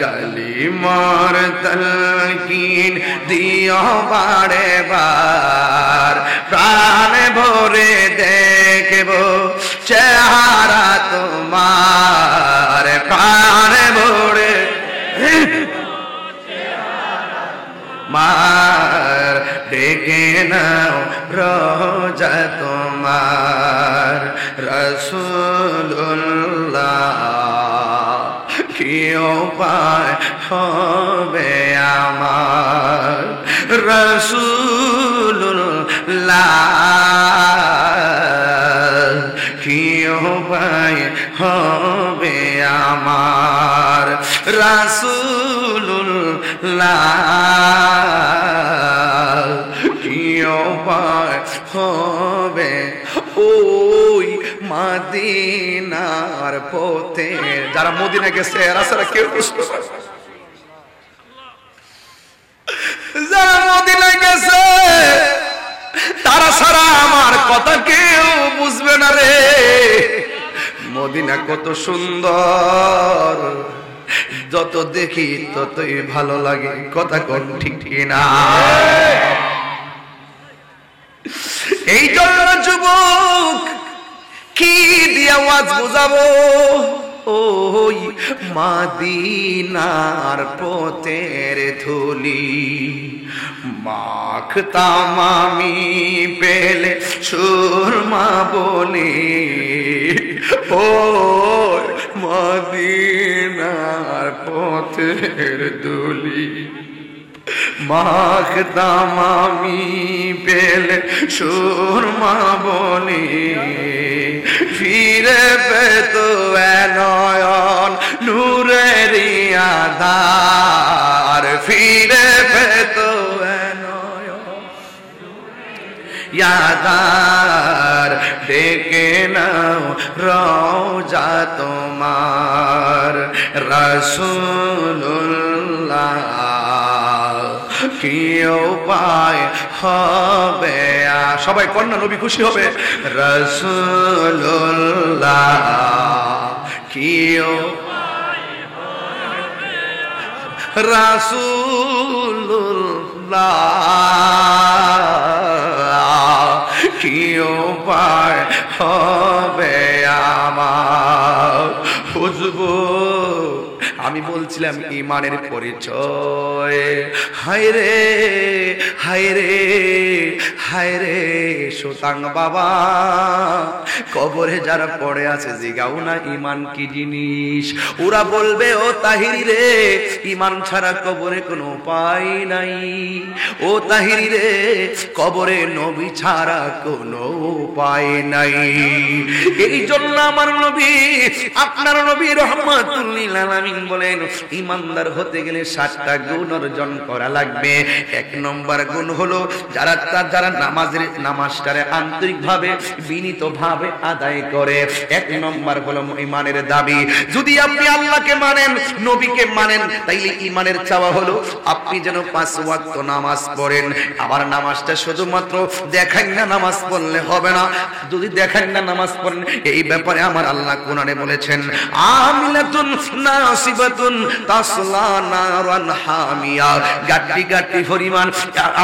কালিমার তালকিন দিও বারে বার প্রাণ ভরে দেখব চেহারা তোমার প্রাণ ভরে মার ডেকে নাও রওজা তোমার রাসূলুল্লাহ কি উপায় হবে আমার রাসূলুল্লাহ কি উপায় হবে আমার রাসূলুল্লাহ কি উপায় হবে ওই মদিনার পথে যারা মদিনা গেছে এরা ছাড়া কেউ বুঝতে পারে যারা মদিনা গেছে তারা ছাড়া আমার কথা কেউ বুঝবে না রে মদিনা কত সুন্দর যত দেখি ততই ভালো লাগে কথা কোন ঠিক না এই জন্য যুবক কি দিয়ে আওয়াজ বুঝাবো ওই মদিনার পথের ধুলি মাখতাম আমি পেলে সুরমা বলি ও মদিনার পথের ধুলি মাখতাম আমি পেলে সুরমা বলি ফিরে পেত নয়ন নূরের আধার ফিরে পেত আধার ডেকে নাও রওজা তোমার রাসূলুল্লাহ কি উপায় হবে সবাই কন্যা নবী খুশি হবে রাসূলুল্লাহ কি রাসূলুল্লাহ কি উপায় হবে আমার বুঝবো আমি বলছিলাম ঈমানের পরিচয় হায় রে হায় রে হায় রে সুতাং বাবা কবরে যারা পড়ে আছে জিগাও না ঈমান কি জিনিস ওরা বলবে ও তাহিরি রে ঈমান ছাড়া কবরে কোনো উপায় নাই ও তাহিরি রে কবরে নবী ছাড়া কোনো উপায় নাই এই জন্য আমার নবী আপনার নবী রহমাতুল লিল আলামিন বলেন ইমানদার হতে গেলে 7টা গুণ অর্জন করা লাগবে। 1 নম্বর গুণ হলো যারা নামাজটারে আন্তরিকভাবে বিনীতভাবে আদায় করে। 1 নম্বর হলো ঈমানের দাবি। যদি আপনি আল্লাহকে মানেন, নবীকে মানেন, তাইলে ঈমানের চাওয়া হলো আপনি যেন 5 ওয়াক্ত নামাজ পড়েন। আবার নামাজটা শুধুমাত্র দেখান না নামাজ পড়লে হবে না। যদি দেখান না নামাজ পড়েন, এই ব্যাপারে আমার আল্লাহ কোরআনে বলেছেন আমিলাতুন নাসিবাতুন তাসলা নারান হামিয়া, গাট্টি গাট্টি পরিমাণ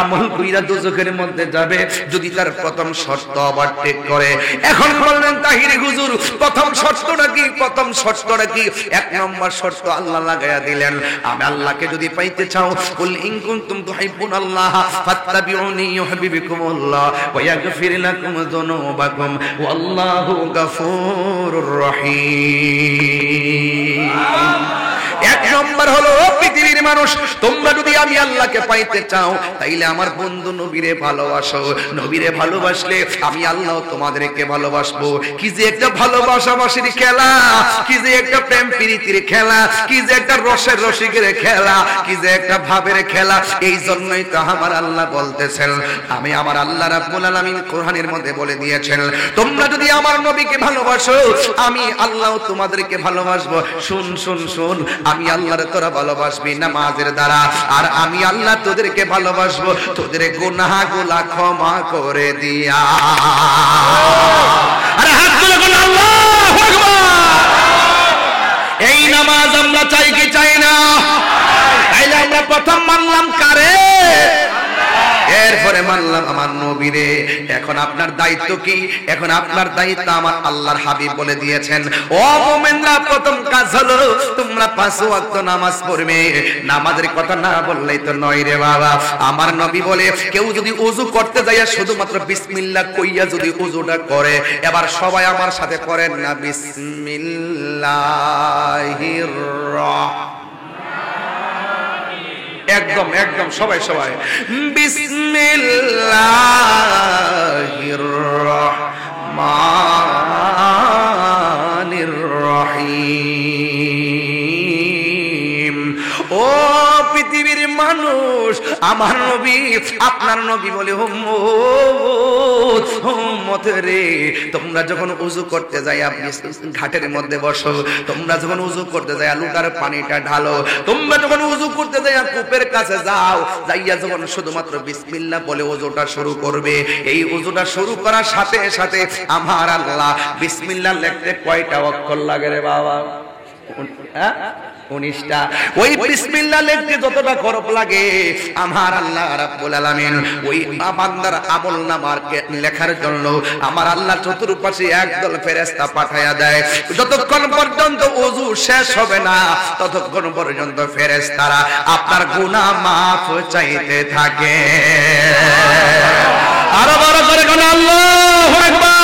আমল কইরা দোজখের মধ্যে যাবে যদি তার প্রথম শর্ত ওভারটেক করে। এখন বললেন তাহিরি হুজুর প্রথম শর্তটা কি? প্রথম শর্তটা কি? 1 নম্বর শর্ত আল্লাহ লাগায়া দিলেন, আমি আল্লাহকে যদি পাইতে চাও কুল ইন কুনতুম তুহিব্বুনাল্লাহ ফাত্তাবিউনি ইউহিব্বুকুমুল্লাহ ওয়া ইয়াগফির লাকুম যুনুবাকুম ওয়াল্লাহু গফুরুর রহিম। 1 নম্বর হলো পৃথিবীর মানুষ, তোমরা যদি আমি আল্লাহকে পাইতে চাও তাইলে আমার বন্ধু নবীরে ভালোবাসো। নবীরে ভালোবাসলে আমি আল্লাহ তোমাদেরকে ভালোবাসবো। কি যে একটা ভালোবাসাবাসির খেলা, কি যে একটা প্রেম প্রীতির খেলা, কি যে একটা রসের রসিকের খেলা, কি যে একটা ভাবের খেলা। এই জন্যই তো আমার আল্লাহ বলতেছেন, আমি আমার আল্লাহ রাব্বুল আলামিন কোরআনের মধ্যে বলে দিয়েছেন তোমরা যদি আমার নবীকে ভালোবাসো আমি আল্লাহ তোমাদেরকে ভালোবাসবো। শুন শুন শুন, আমি আল্লাহর তোরা ভালোবাসবি নামাজের দ্বারা, আর আমি আল্লাহ তোদেরকে ভালোবাসবো তোদের গুনাহগুলো ক্ষমা করে দিয়া। আরে হাত তুলে বলো আল্লাহু আকবার। এই নামাজ আমরা চাই কি চাই না? তাইলে আমরা প্রথম মানলাম কারে? এরপরে মানলাম আমার নবীরে। এখন আপনার দায়িত্ব কি? এখন আপনার দায়িত্ব আমার আল্লাহর হাবিব বলে দিয়েছেন, ও মুমিনরা প্রথম কাজ হলো তোমরা 5 ওয়াক্ত নামাজ পড়বে। নামাজের কথা না বললেই তো নয় রে বাবা। আমার নবী বলে কেউ যদি ওযু করতে যায় শুধুমাত্র বিসমিল্লাহ কইয়া যদি ওযুটা করে, এবার সবাই আমার সাথে করেন না বিসমিল্লাহির রাহমানির একদম একদম সবাই সবাই বিসমিল্লাহির রহমানির রহিম। ও পৃথিবীর মানুষ, আমার নবী আপনার নবী বলে উম্মত রে, তোমরা যখন ওযু করতে যাই আপনি ঘাটের মধ্যে বসো, তোমরা যখন ওযু করতে যাই লুটার পানিটা ঢালো, তোমরা যখন ওযু করতে যাই কূপের কাছে যাও, যাইয়া যখন শুধুমাত্র বিসমিল্লাহ বলে ওযুটা শুরু করবে, এই ওযুটা শুরু করার সাথে সাথে আমার আল্লাহ বিসমিল্লাহ লিখতে কয়টা অক্ষর লাগে রে বাবা? 19টা। ওই বিসমিল্লাহ লিখতে যতটা খরচ লাগে আমার আল্লাহ রাব্বুল আলামিন ওই বান্দার আমলনামাকে লেখার জন্য আমার আল্লাহ চতুর্পাশে একদল ফেরেশতা পাঠায়া দেয়। যতক্ষণ পর্যন্ত ওযু শেষ হবে না ততক্ষণ পর্যন্ত ফেরেশতারা আপনার গুনাহ মাফ চাইতে থাকে। আরো বড় করে কোন আল্লাহু আকবার।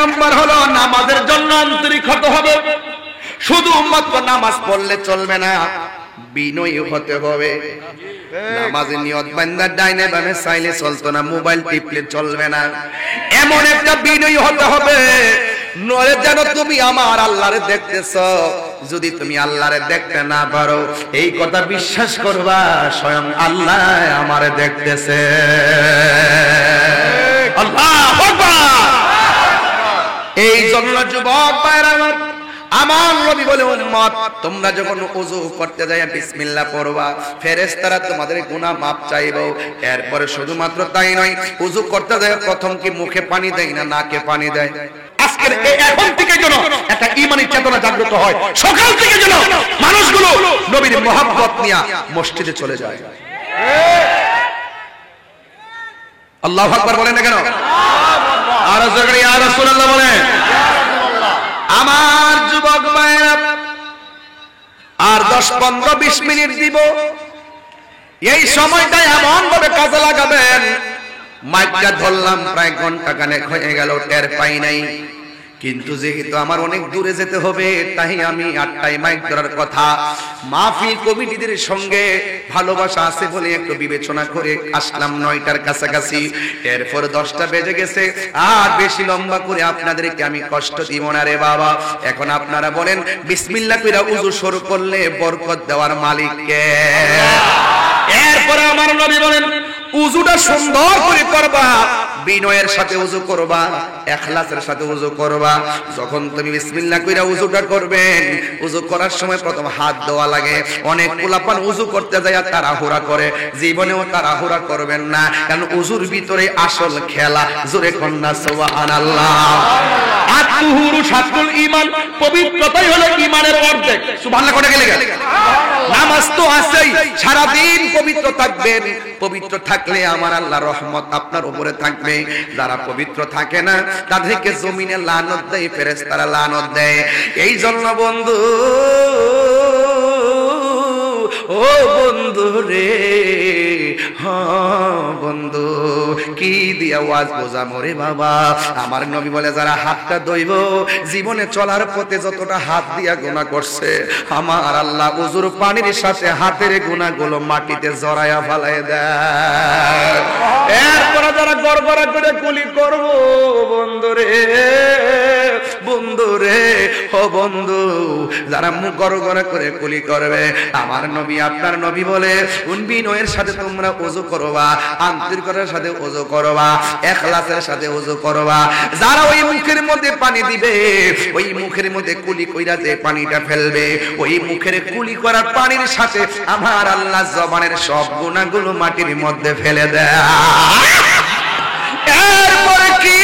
নম্বর হলো নামাজের জন্য আন্তরিক হতে হবে। শুধু মাত্র নামাজ পড়লে চলবে না, বিনয়ী হতে হবে। নামাজে নিয়ত বান্দা ডাইনে বামে চাইলে চলতো না, মোবাইল টিপলে চলবে না। এমন একটা বিনয়ী হতে হবে নরে যেন তুমি আমার আল্লাহরে দেখতেছো। যদি তুমি আল্লাহরে দেখতে না পারো এই কথা বিশ্বাস করবা স্বয়ং আল্লাহ আমারে দেখতেছে। আল্লাহু আকবার। এই জন্য যুবক ভাইরা আমার নবী বলে উম্মত তোমরা যখন ওযু করতে যায় বিসমিল্লাহ পড়বা, ফেরেশতারা তোমাদের গুনাহ maaf চাইবো। এরপরে শুধুমাত্র তাই নয়, ওযু করতে যায় প্রথম কি মুখে পানি দেয় না নাকে পানি দেয়? আজকের এখন থেকে যেন একটা ঈমানি চেতনা জাগ্রত হয়, সকাল থেকে যেন মানুষগুলো নবীর মহব্বত নিয়ে মসজিদে চলে যায়। আল্লাহু আকবার বলেন না কেন? আর জোরে ইয়া রাসূলুল্লাহ বলেন। আমার যুবক ভাইরা আর 10, 15, 20 মিনিট দিব, এই সময়টা এমন ভাবে কাজে লাগাবেন। মাইকটা ধরলাম প্রায় ঘন্টা খানেক হয়ে গেল, টের পাই নাই। কিন্তু যেহেতু আমার অনেক দূরে যেতে হবে, তাই আমি 8টায় মাইক ধরার কথা। মাহফিল কমিটিদের সঙ্গে ভালোবাসা আছে বলে একটু বিবেচনা করে আসলাম 9টার কাছাকাছি। এরপর 10টা বেজে গেছে। আর বেশি লম্বা করে আপনাদেরকে আমি কষ্ট দিব না রে বাবা। এখন আপনারা বলেন, বিসমিল্লাহ কইরা ওযু শুরু করলে বরকত দেওয়ার মালিক কে? এরপরে আমার নবী বলেন, ওযুটা সুন্দর করে করবা, বিনয়ের সাথে ওযু করবা, ইখলাসের সাথে ওযু করবা। যখন তুমি বিসমিল্লাহ কইরা ওযুটা করবেন, ওযু করার সময় প্রথম হাত দেওয়া লাগে। অনেক পোলাপান ওযু করতে যায় তাড়াহুড়া করে, জীবনেও তাড়াহুড়া করবেন না, কারণ ওযুর ভিতরে আসল খেলা। জোরে কন্না সুবহানাল্লাহ। আত-তুহুরু শাতরুল ঈমান, পবিত্রতাই হলো ঈমানের অর্ধেক। সুবহানাল্লাহ কোনে গেলে? নামাজ তো আছেই, সারা দিন পবিত্র থাকবেন। পবিত্র থাকলে আমার আল্লাহর রহমত আপনার উপরে থাকবে। যারা পবিত্র থাকে না, তাদেরকে জমিনে লানত দেয়, ফেরেশতারা লানত দেয়। এই জন্য বন্ধু, ও বন্ধু রে, হ্যাঁ বন্ধু, কি দিয়া ওয়াজ বোঝামো রে বাবা। আমার নবী বলে, যারা হাতটা ধইব, জীবনে চলার পথে যতটা হাত দিয়া গুনাহ করছে, আমার আল্লাহ ওযুর পানির সাথে হাতের গুনাহগুলো মাটিতে জড়ায়া ফেলায় দেয়। এরপর যারা গড়গড়া করে কুলি করব, বন্ধু রে, বন্ধু রে, ও বন্ধু, যারা মুখ গড়গড়া করে কুলি করবে, আমার নবী আপনার নবী বলে, বিনয়ের সাথে তোমরা ওযু করবা, আন্তরিকতার সাথে ওযু করবা, ইখলাসের সাথে ওযু করবা। যারা ওই মুখের মধ্যে পানি দিবে, ওই মুখের মধ্যে কুলি কইরা যে পানিটা ফেলবে, ওই মুখের কুলি করার পানির সাথে আমার আল্লাহ জবানের সব গুনাহগুলো মাটির মধ্যে ফেলে দেয়। এরপরে কি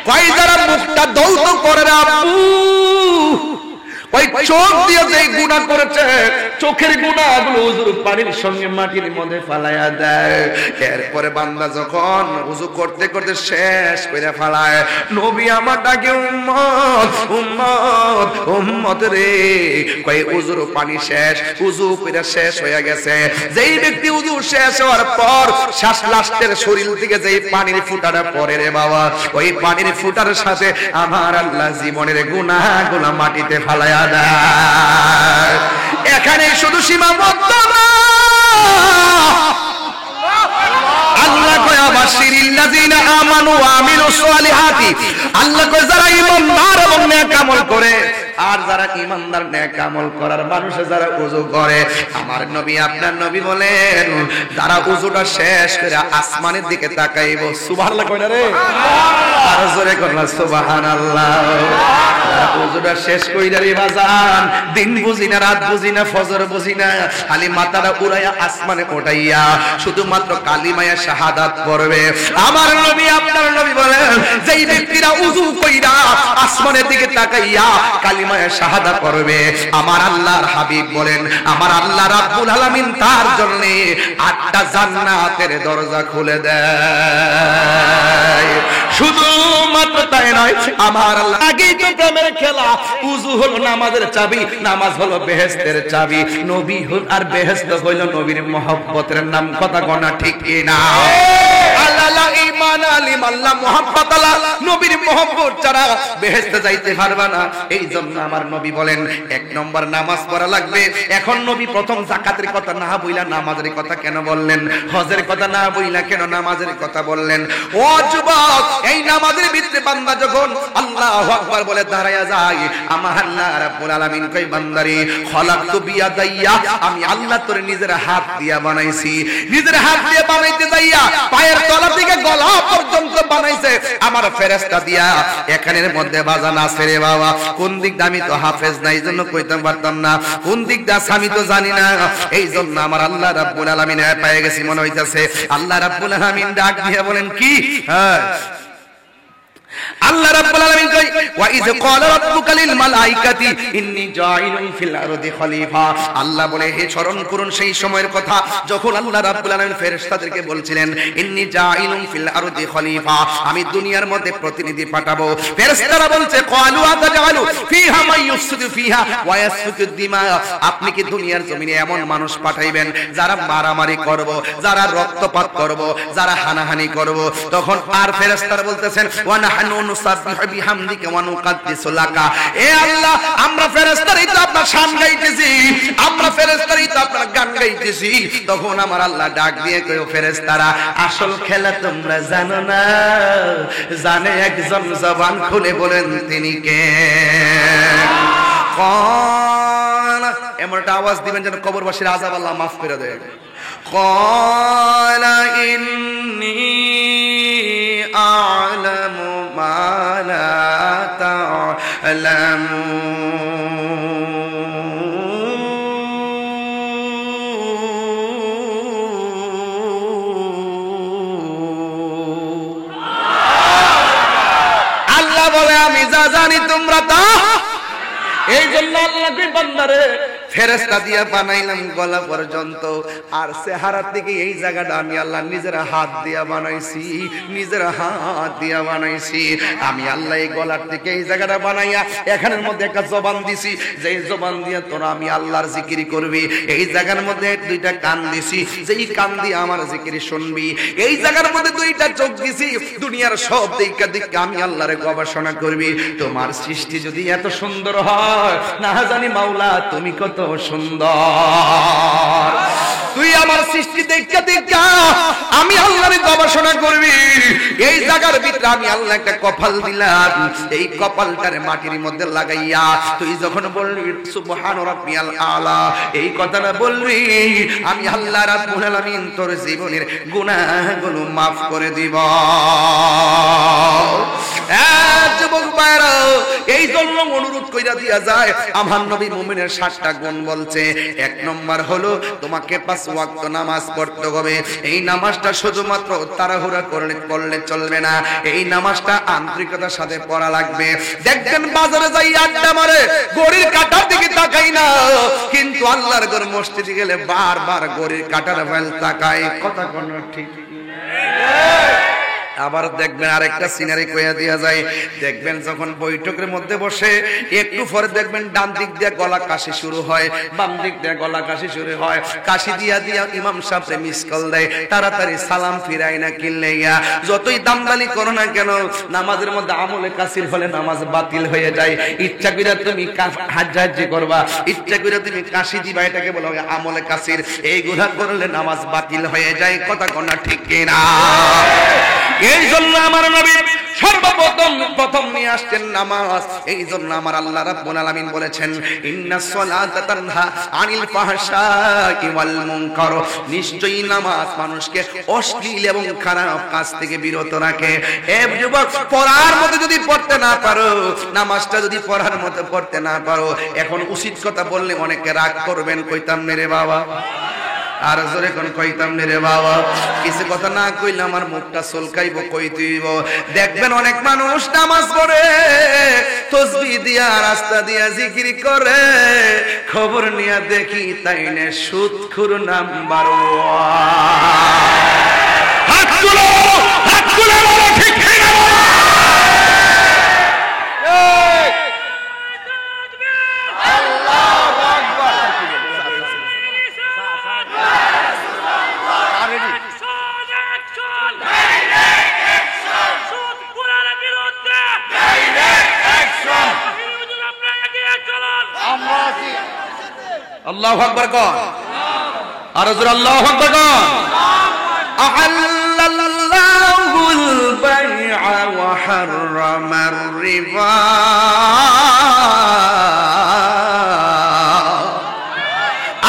কই, যারা মুখটা দৌত করে না, ওই চোখ দিয়ে যে গুনাহ করেছে, চোখের গুনাহগুলো ওযুর পানির সঙ্গে মাটির মধ্যে ফালায়া দেয়। এরপরে বান্দা যখন ওযু করতে করতে শেষ করে ফালায়, নবী আমার ডাকে, উম্মত উম্মত উম্মত রে। কই ওযুর পানি শেষ, ওযু কইরা শেষ হয়ে গেছে। যেই ব্যক্তি ওযু শেষ হওয়ার পর শ্বাস লাস্টের শরীর থেকে যেই পানির ফুটাটা পড়ে রে বাবা, ওই পানির ফুটার সাথে আমার আল্লাহ জীবনের গুনাহগুলো মাটিতে ফালায়া দেয়। এখানে শুধু সীমাবদ্ধ না, আল্লাহ কয়, আবাশশিরিল্লাযিনা আমানু ওয়া আমিলুস সালিহাতি। আল্লাহ কয়, যারা ঈমানদার এবং নেক আমল করে, আর যারা ঈমানদার নেক আমল করার মানুষ যারা ওযু করে, আমার নবী আপনার নবী বলেন, যারা ওযুটা শেষ করে আসমানের দিকে তাকাইব, সুবহানাল্লাহ কয় না রে, আর জোরে কর না সুবহানাল্লাহ। ওযুটা শেষ কইরা রে বাজান, দিন বুঝি না, রাত বুঝি না, ফজর বুঝি না, খালি মাথাটা উড়াইয়া আসমানে ওঠাইয়া শুধুমাত্র কালিমায়ে শাহাদাত পড়বে। আমার নবী আপনার নবী বলেন, যেই ব্যক্তিরা ওযু কইরা আসমানের দিকে তাকাইয়া কালিমায়ে শাহাদাত পড়বে, আমার আল্লাহর হাবিব বলেন, আমার আল্লাহ রাব্বুল আলামিন তার জন্য 8টা জান্নাতের দরজা খুলে দেয়। শুধু মাত্র তাই নয়, আমার আল্লাহ আগেই তো প্রেমের খেলা। ওযু হলো নামাজের চাবি, নামাজ হলো বেহেশতের চাবি, নবী হল আর বেহেশত হইল নবীর মহব্বতের নাম। কথা গনা ঠিক কি না? আল্লাহ ঈমান আলিম, আল্লাহ মুহাব্বত, আল্লাহ নবীর মহব্বত ছাড়া বেহেশতে যাইতে পারবা না। এই জন্য আমার নবী বলেন, 1 নম্বর নামাজ পড়া লাগবে। এখন নবী প্রথম যাকাতের কথা না বইলা নামাজের কথা কেন বললেন? হজের কথা না বইলা কেন নামাজের কথা বললেন? ও যুবক, এই নামাজের ভিতরে বান্দা যখন আল্লাহু আকবার বলে দাঁড়ায়া যায়, আমার আল্লাহ রাব্বুল আলামিন কই, বান্দারে খলাকতু বিয়াদাইয়া, আমি আল্লাহ তোরে নিজের হাত দিয়া বানাইছি। নিজের হাত দিয়ে বানাইতে যাইয়া পায়ের তলা থেকে গলা পর্যন্ত বানাইছে আমার ফেরেশতা দিয়া। এখানের মধ্যে বাজান আছে রে বাবা, কোন দিক আমি তো হাফেজ নাই, জন্য কইতে পারতাম না, কোন দিক দা আমি তো জানি না। এই জন্য আমার আল্লাহ রাব্বুল আলামিন পেয়ে গেছি মনে হইতাছে। আল্লাহ রাব্বুল আলামিন ডাক দিয়া বলেন কি? হ্যাঁ, আল্লাহ রাব্বুল আলামিন কই, ওয়া ওয়াইজ ক্বালা রাব্বুকা লিল মালাইকাতি ইন্নী জাইলুন ফিল আরদি খলিফা। আল্লাহ বলে হে স্মরণ করুন সেই সময়ের কথা যখন আল্লাহ রাব্বুল আলামিন ফেরেশতাদেরকে বলছিলেন ইন্নী জাইলুন ফিল আরদি খলিফা, আমি দুনিয়ার মধ্যে প্রতিনিধি পাঠাবো। ফেরেশতারা বলছে ক্বালু আতাজালু ফিহা মান ইউফসিদু ফিহা ওয়া ইয়াসফিকু দিমা, আপনি কি দুনিয়ার জমিনে এমন মানুষ পাঠাইবেন যারা মারামারি করব, যারা রক্তপাত করব, যারা হানাহানি করব? তখন আর ফেরেশতারা বলতেছেন ওয়া নাহনু নুসাব্বিহু বিহামদিকা ওয়া নুকাদ্দিসু লাকা, এ আল্লাহ আমরা ফেরেশতারাই তো আপনার শান গাইতেছি, আমরা ফেরেশতারাই তো আপনার গান গাইতেছি। তখন আমার আল্লাহ ডাক দিয়ে কয় ফেরেশতারা আসল খেলা তোমরা জানো না, জানে একজন জবান খুলে বলেন তিনি কে? ক্বালা, এমন একটা আওয়াজ দিবেন যেন কবরবাসীর আযাব আল্লাহ মাফ করে দেয়। ক্বালা ইন্নী আ'লামু মা লা তা'লামুন। আল্লাহ বলে আমি যা জানি তোমরা তা, এই জন্য আল্লাহ কই বান্দারে ফেরেশতা দিয়া বানাইলাম গলা পর্যন্ত, আর চেহারার দিকে এই জায়গাটা আমি আল্লাহ নিজের হাত দিয়া বানাইছি, নিজের হাত দিয়া বানাইছি আমি আল্লাহ। এই গলার দিকে এই জায়গাটা বানাইয়া এখানের মধ্যে একটা জবান দিছি, যেই জবান দিয়ে তোরা আমি আল্লাহর জিকির করবি। এই জায়গার মধ্যে দুইটা কান দিছি, যেই কান দিয়ে আমার জিকির শুনবি। এই জায়গার মধ্যে দুইটা চোখ দিছি, দুনিয়ার সব দিকে দিকে আমি আল্লাহর গবেষণা করবি। তোমার সৃষ্টি যদি এত সুন্দর হয়, না জানি মাওলা তুমি কত সুন্দর, তুই আমার সৃষ্টি দেখা দেখা আমি আল্লাহর গবেষণা করবি। এই জায়গার ভিতরে আমি আল্লাহ একটা কপাল দিলাম, এই কপালটারে মাটির মধ্যে লাগাইয়া তুই যখন বলবি সুবহান রাব্বিয়াল আলা, এই কথাটা বলবি, আমি আল্লাহ রাব্বুল আলামিন তোর জীবনের গুনাহগুলো maaf করে দিব। যুবক ভাইরা, এই জন্য অনুরোধ কইরা দিয়া যায় আমার নবী মুমিনের 7টা গুণ বলছে। 1 নম্বর হলো তোমাকে 5 ওয়াক্ত নামাজ পড়তে হবে। এই নামাজটা শুধুমাত্র তাড়াহুড়া করলে চলবে না, এই নামাজটা আন্তরিকতার সাথে পড়া লাগবে। দেখবেন বাজারে যাই আড্ডা মারে, ঘড়ির কাঁটার দিকে তাকাই না, কিন্তু আল্লাহর ঘর মসজিদে গেলে বারবার ঘড়ির কাঁটার ফেল তাকায়। কথা কোন ঠিক? আবার দেখবেন আরেকটা সিনারি কইয়া দিয়া যায়, দেখবেন যখন বৈঠকের মধ্যে বসে একটু পরে দেখবেন ডান দিক দিয়ে গলা কাশি শুরু হয়, বাম দিক দিয়ে গলা কাশি শুরু হয়। কাশি দিয়া দিয়া ইমাম সাহেব মিস কল দেয়, তাড়াতাড়ি সালাম ফিরাই না কিল্লাইয়া। যতই দামদানি করো না কেন, নামাজের মধ্যে আমলে কাসির হলে নামাজ বাতিল হয়ে যায়। ইচ্ছা করে তুমি হাজ্জাজি করবা, ইচ্ছা করে তুমি কাশি দিবা, এটাকে বলা হয় আমলে কাসির। এইগুলা করলে নামাজ বাতিল হয়ে যায়। কথা কোনা ঠিক কিনা? এই জন্য আমার নবী সর্বপ্রথম নিয়ে আসছেন নামাজ। এই জন্য আমার আল্লাহ রাব্বুল আলামিন বলেছেন ইন্নাস সালাতা তানহা আনিল ফাহশাই ওয়াল মুনকার, নিশ্চয়ই নামাজ মানুষকে অশ্লীল এবং খারাপ কাজ থেকে বিরত রাখে। এ যুবক, পড়ার মতো যদি পড়তে না পারো, নামাজটা যদি পড়ার মতো পড়তে না পারো, এখন উচিত কথা বললে অনেকে রাগ করবেন, কইতাম রে বাবা, আর জোরে কোন কইতাম রে বাবা, কিছু কথা না কইলে আমার মুখটা চলকাইব, কইতেইব। দেখবেন অনেক মানুষ নামাজ পড়ে, তাসবিহ দিয়া রাস্তা দিয়া জিকির করে, খবর নিয়া দেখি তাইনে সুদখোর নাম্বার 1। হাত তুলো, হাত তুলো, বলো ঠিক কি না? আল্লাহু আকবার কোন, আর জোরে আল্লাহু আকবার কোন। আহাল্লাল্লাহুল বাই'a ওয়া হাররামার রিবা,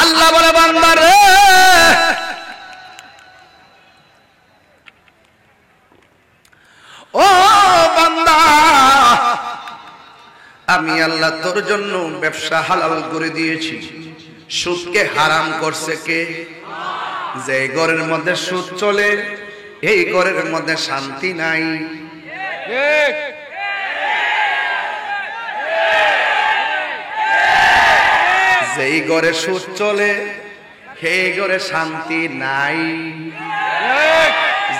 আল্লাহ বলে বান্দা রে, ও বান্দা, আমি আল্লাহ তোর জন্য ব্যবসা হালাল করে দিয়েছি। সুদকে হারাম করছে কে? যে ঘরের মধ্যে সুদ চলে, এই ঘরের মধ্যে শান্তি নাই। যেই ঘরে সুদ চলে সেই ঘরে শান্তি নাই।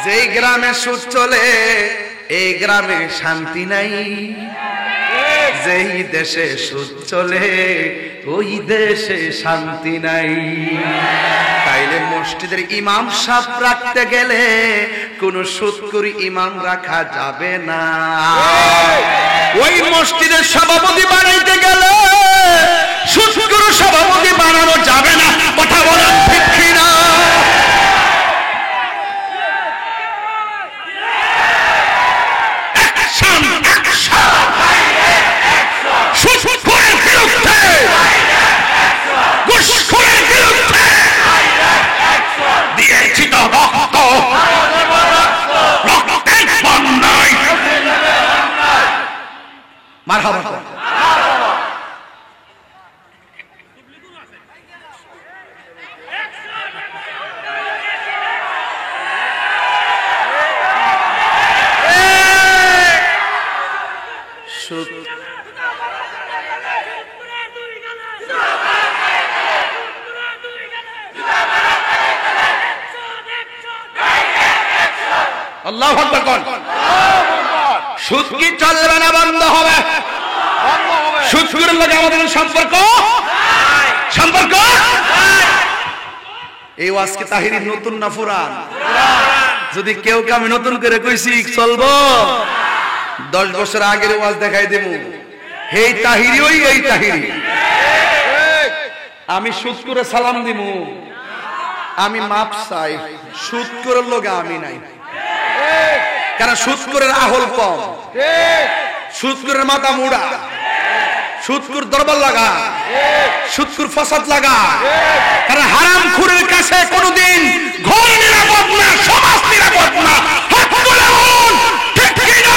যেই গ্রামে সুদ চলে এই গ্রামে শান্তি নাই। যেই দেশে সুদ চলে ওই দেশে শান্তি নাই। তাইলে মসজিদের ইমাম সাহেব রাখতে গেলে কোন সুদখোর ইমাম রাখা যাবে না। ওই মসজিদের সভাপতি বানাইতে গেলে সুদখোর সভাপতি বানানো যাবে না। কথা বলেন ঠিক কিনা? মারহাবা। আল্লাহু আকবার কোন? সুদ কি চলবে না বন্ধ হবে? সুদখোরের লগে আমাদের সম্পর্ক সম্পর্ক এই ওয়াজ কি তাহিরি নতুন না পুরান? যদি কেউ কে আমি নতুন করে কইছি চলবো, 10 বছর আগের ওয়াজ দেখাই দেব। এই তাহিরি ওই এই তাহিরি। আমি সুদখোরে সালাম দিব, আমি মাপ চাই। সুদখোরের লগে আমি নাই, কারণ সুদখোরের আহল কম, সুদখোরের মাথা মুড়া, সুদখোর দরবার লাগা, সুদখোর ফাসাদ লাগা। কারণ হারামখোরের কাছে কোনোদিন ঘর নিরাপদ না, সমাজ নিরাপদ না। হাত তুলে বলুন ঠিক কি না?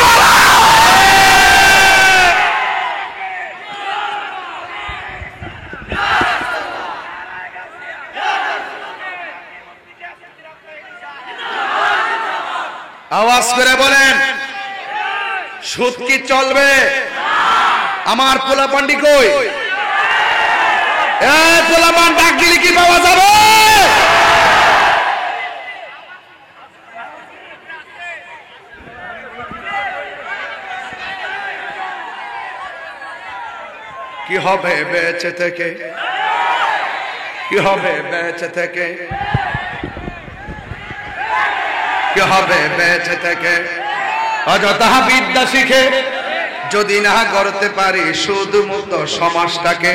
আওয়াজ করে বলেন সুদ কি চলবে? আমার পোলাপান্ডি কই? এ পোলাপান ডাক দিলে কি পাওয়া যাবে? কি হবে বেঁচে থেকে? কি হবে বেঁচে থেকে? কি হবে বেঁচে থেকে? অযথা বিদ্যা শিখে যদি না করতে পারি সুদ মুক্ত সমাজটাকে।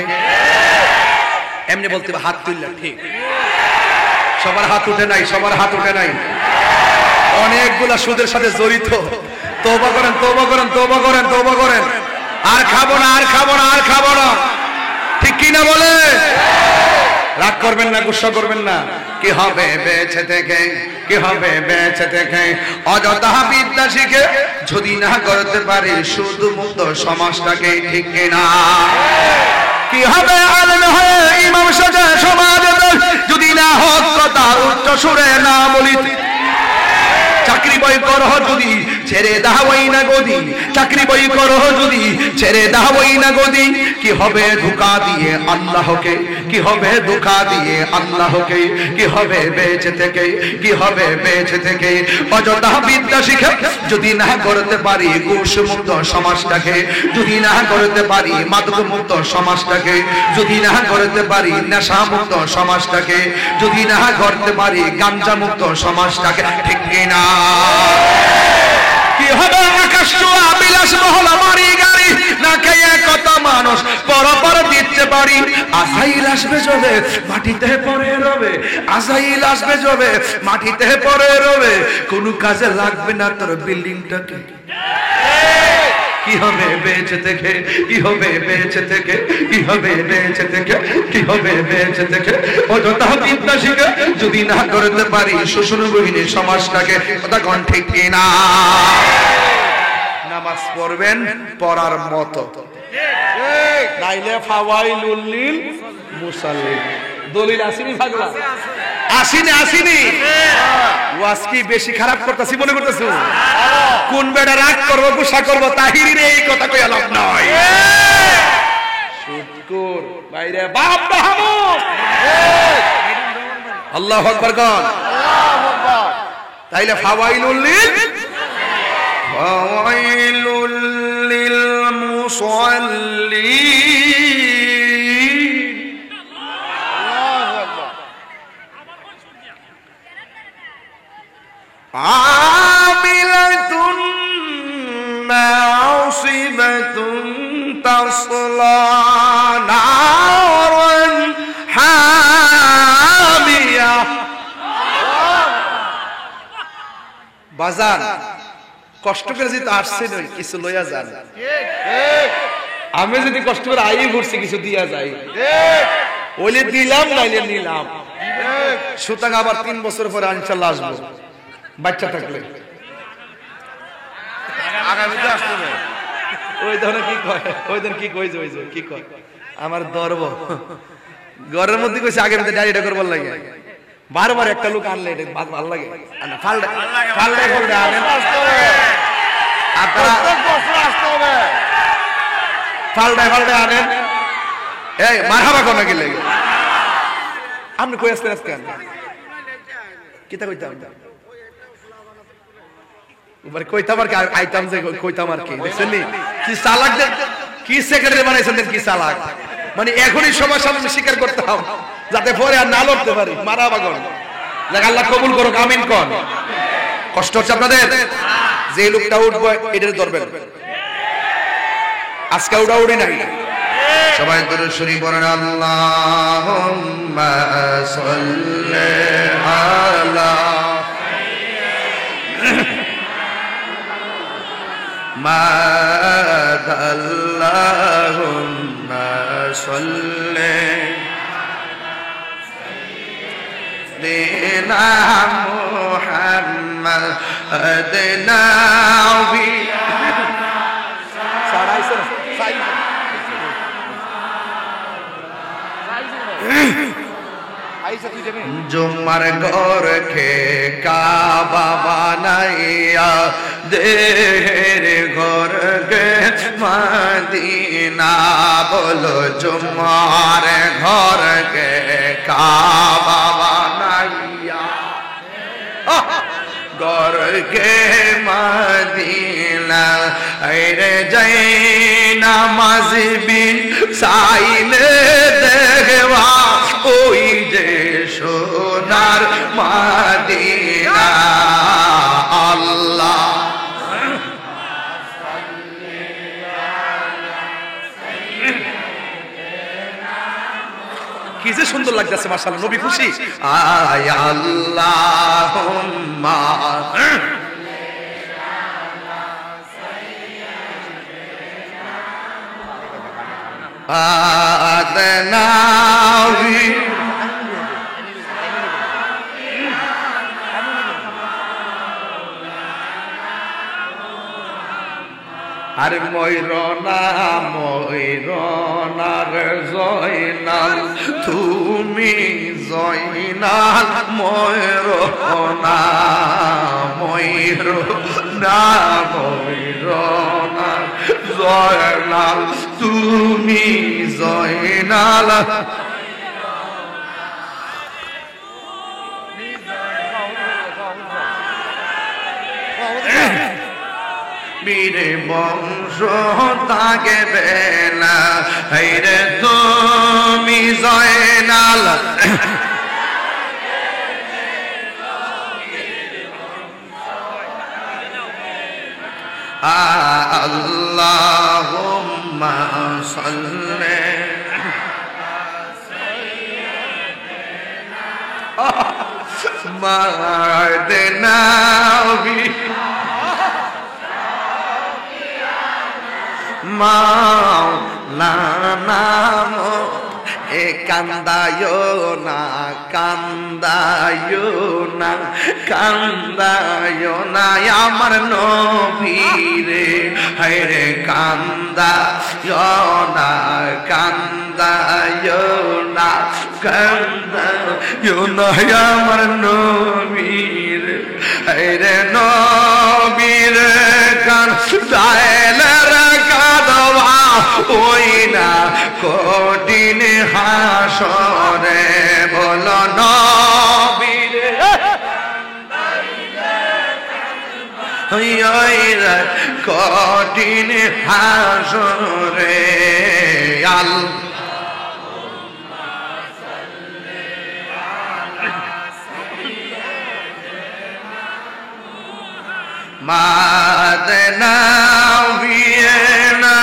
এমনি বলতে হাত তুললে ঠিক, সবার হাত উঠে নাই, সবার হাত উঠে নাই। অনেকগুলা সুদের সাথে জড়িত। তওবা করেন, তওবা করেন, তওবা করেন, তওবা করেন। আর খাবো না, আর খাবো না, আর খাবো না। ঠিক কি না বলে? রাগ করবেন না, গুসা করবেন না। কি হবে বেঁচে থেকে? কি হবে বেঁচে থেকে? অযথা বিদ্যা শিখে যদি না করতে পারি সুদ মুক্ত সমাজটাকে। ঠিক কিনা? কি হবে আলেম হয়ে ইমাম সাজে সমাজে যদি না হক কথা উচ্চ সুরে না বলি। চাকরি বই করো যদি ছেড়ে দাওই না গদি, চাকরি বই করো যদি ছেড়ে দাওই না গদি। কি হবে ধোঁকা দিয়ে আল্লাহকে? কি হবে ধোঁকা দিয়ে আল্লাহকে? কি হবে বেঁচে থেকে? কি হবে বেঁচে থেকে? অযথা বিদ্যা শিখে যদি না করতে পারি ঘুষ মুক্ত সমাজটাকে, যদি না করতে পারি মাদক মুক্ত সমাজটাকে, যদি না করতে পারি নেশা মুক্ত সমাজটাকে, যদি না করতে পারি গাঞ্জা মুক্ত সমাজটাকে। ঠিক কিনা? কি হবে আকাশ ছোঁয়া বিলাসবহুল আমারই গাড়ি না খেয়ে কত মানুষ পরপর দিতে পারি। আজাইল আসবে যবে মাটিতে পড়ে রবে, আজাইল আসবে যবে মাটিতে পড়ে রবে। কোন কাজে লাগবে না তোর বিল্ডিংটাকে। কি হবে বেঁচে থেকে? কি হবে বেঁচে থেকে? কি হবে বেঁচে থেকে? কি হবে বেঁচে থেকে? অযথা বিদ্যা শিখে যদি না করতে পারি শ্বশুর গৃহিণী সমাজটাকে। কথা কোন ঠিক কিনা? নামাজ পড়বেন পড়ার মতো, নাইলে ফাওয়াইলুল লিল মুসাল্লিন। দলিল আসেনি পাগলা? আসেনি, আসেনি। ওয়াজ কি বেশি খারাপ করতেছি মনে করতেছো? কোন বেটা রাগ করবো, গুসা করবো, তাহিরি রে এই কথা কই আলাপ নয়। সুদখোর বাইরে বাপ বাহাম আল্লাহু আকবার কোন আল্লাহু আকবার। তাইলে ফাওয়াইলুল লিল মুসাল্লিন। আল্লাহু আকবার। আমিলাতুন নাসিবাতুন তাসলা নারান হামিয়া। বাজার কষ্ট করে যদি আসছে নই কিছু লইয়া যান, আমি যদি কষ্ট করে আই ঘুরছি কিছু দিয়া যাই, ওইলে দিলাম নাইলে নিলাম। সুতরাং আবার 3 বছর পরে ইনশাআল্লাহ আসবো বাচ্চা থাকলে। আগামীতে আসতে হবে। ওই ধরনের কি কয়, ওই ধরনের কি কইছে, ওই কি কয় আমার দরব ঘরের মধ্যে কইছে আগামীতে ডাইরিটা করবার লাগে। বারবার একটা লোক আনলে এটা ভালো লাগে না, ফালটা আনেন আপনারা, ফালটা আনেন। এই মারহাবা কোন কি লাগে আপনি কই আসতে আজকে কিতা কইতাম এবার কইতাম আর কি আইতাম যে কইতাম আর কি দেখছেন নি কি চালাক কি সেক্রেটারি বানাইছেন কি চালাক, মানে এখনই সবার সামনে স্বীকার করতাম যাতে পরে আর না লড়তে পারি। মারহাবা কোন লাগে, আল্লাহ কবুল করুক, আমিন কোন। কষ্ট হচ্ছে আপনাদের? যে লোকটা উঠবো এটার ধরবেন, আজকে উড়াউড়ি নাই। সবাই দরুদ শরীফ পড়েন। আল্লাহুম্মা সাল্লি আলা মাদ, আল্লাহুম্মা সাল্লি দিনা মুহাম্মাদ নাবি সারাইছে জুম্মার ঘর খে কাবা বানাইয়া দেহের ঘর গে মদিনা, বলো জুম্মার ঘর গে কাবা বানাইয়া ঘর গে মদিনা, আইরে যাই নামাজি সাইলে দেখবা ওই যে সোনার মদিনা। আল্লাহ কি যে সুন্দর লাগতেছে মাশাআল্লাহ, নবী খুশি। আয় আল্লাহুম্মা আদনাবি আর ময়ূরনার জয়নাল তুমি জয়নাল, ময়ূরনা ময়ূরনার জয়নাল তুমি জয়নাল। বীরে বংশ থাকবে না, হাইরে তুমি জয়নাল। আল্লাহুম্মা সাল্লি মাদিনা মাওলানা এ কান্দায়ো না আমার নবীরে, হায়রে কান্দায়ো না আমার নবীরে, হায়রে নবীরে কান্দাইলে কাঁদবা ওই না কঠিন হাসরে বলো নবীর কঠিন হাসরে মাদনা ভিয়েনা